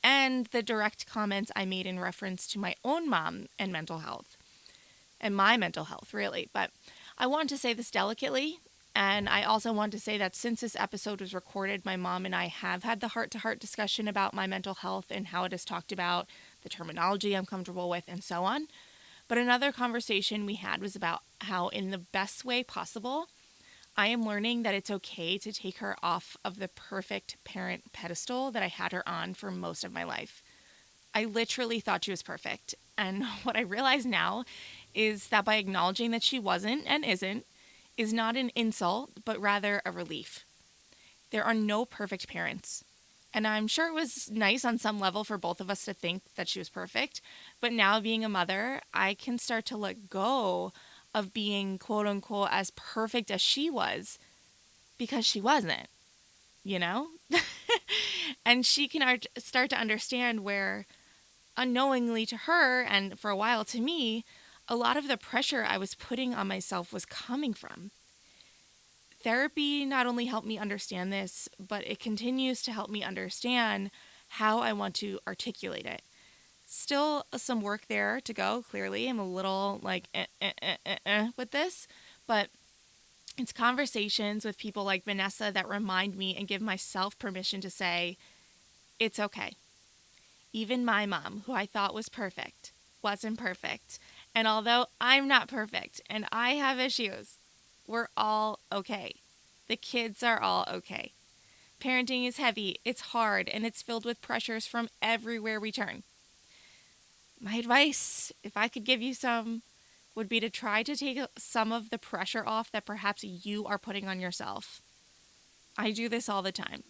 and the direct comments I made in reference to my own mom and mental health. And my mental health, really. But I want to say this delicately. And I also want to say that since this episode was recorded, my mom and I have had the heart-to-heart discussion about my mental health and how it is talked about, the terminology I'm comfortable with, and so on. But another conversation we had was about how, in the best way possible, I am learning that it's okay to take her off of the perfect parent pedestal that I had her on for most of my life. I literally thought she was perfect. And what I realize now is that by acknowledging that she wasn't and isn't, is not an insult, but rather a relief. There are no perfect parents. And I'm sure it was nice on some level for both of us to think that she was perfect. But now, being a mother, I can start to let go of being quote unquote as perfect as she was, because she wasn't, you know? And she can start to understand where, unknowingly to her and for a while to me, a lot of the pressure I was putting on myself was coming from. Therapy not only helped me understand this, but it continues to help me understand how I want to articulate it. Still some work there to go, clearly. I'm a little like with this, but it's conversations with people like Vanessa that remind me and give myself permission to say, it's okay. Even my mom, who I thought was perfect, wasn't perfect. And although I'm not perfect and I have issues, we're all okay. The kids are all okay. Parenting is heavy, it's hard, and it's filled with pressures from everywhere we turn. my advice, if I could give you some, would be to try to take some of the pressure off that perhaps you are putting on yourself. I do this all the time.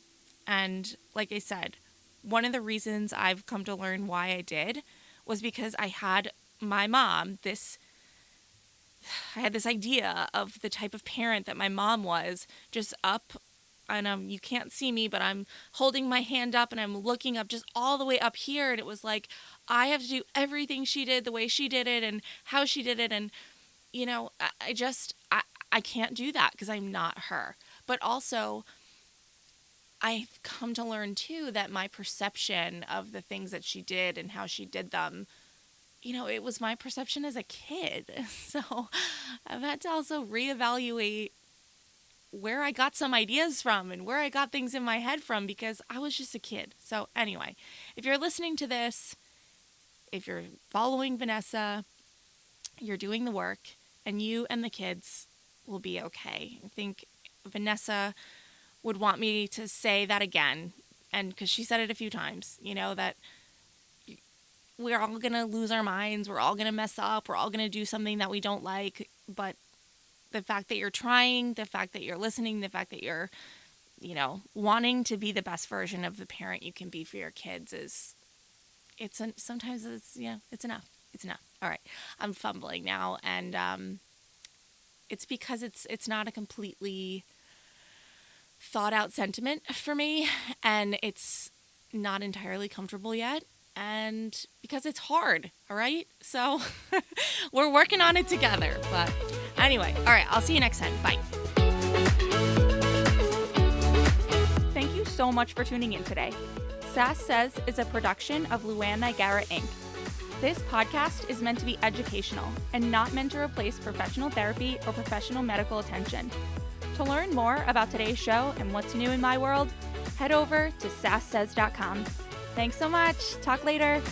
And like I said, one of the reasons I've come to learn why I did was because I had my mom, I had this idea of the type of parent that my mom was, just up, and you can't see me, but I'm holding my hand up and I'm looking up just all the way up here, and it was like I have to do everything she did the way she did it and how she did it, and I can't do that because I'm not her. But also, I've come to learn too that my perception of the things that she did and how she did them, it was my perception as a kid. So I've had to also reevaluate where I got some ideas from and where I got things in my head from, because I was just a kid. So anyway, if you're listening to this, if you're following Vanessa, you're doing the work, and you and the kids will be okay. I think Vanessa would want me to say that again, and because she said it a few times, that we're all going to lose our minds, we're all going to mess up, we're all going to do something that we don't like, but the fact that you're trying, the fact that you're listening, the fact that you're, wanting to be the best version of the parent you can be for your kids sometimes it's enough. It's enough. All right. I'm fumbling now. And it's because it's not a completely thought out sentiment for me, and it's not entirely comfortable yet. And because it's hard, all right? So we're working on it together. But anyway, all right, I'll see you next time. Bye. Thank you so much for tuning in today. Sass Says is a production of Luann Nigara, Inc. This podcast is meant to be educational and not meant to replace professional therapy or professional medical attention. To learn more about today's show and what's new in my world, head over to sasssays.com. Thanks so much. Talk later.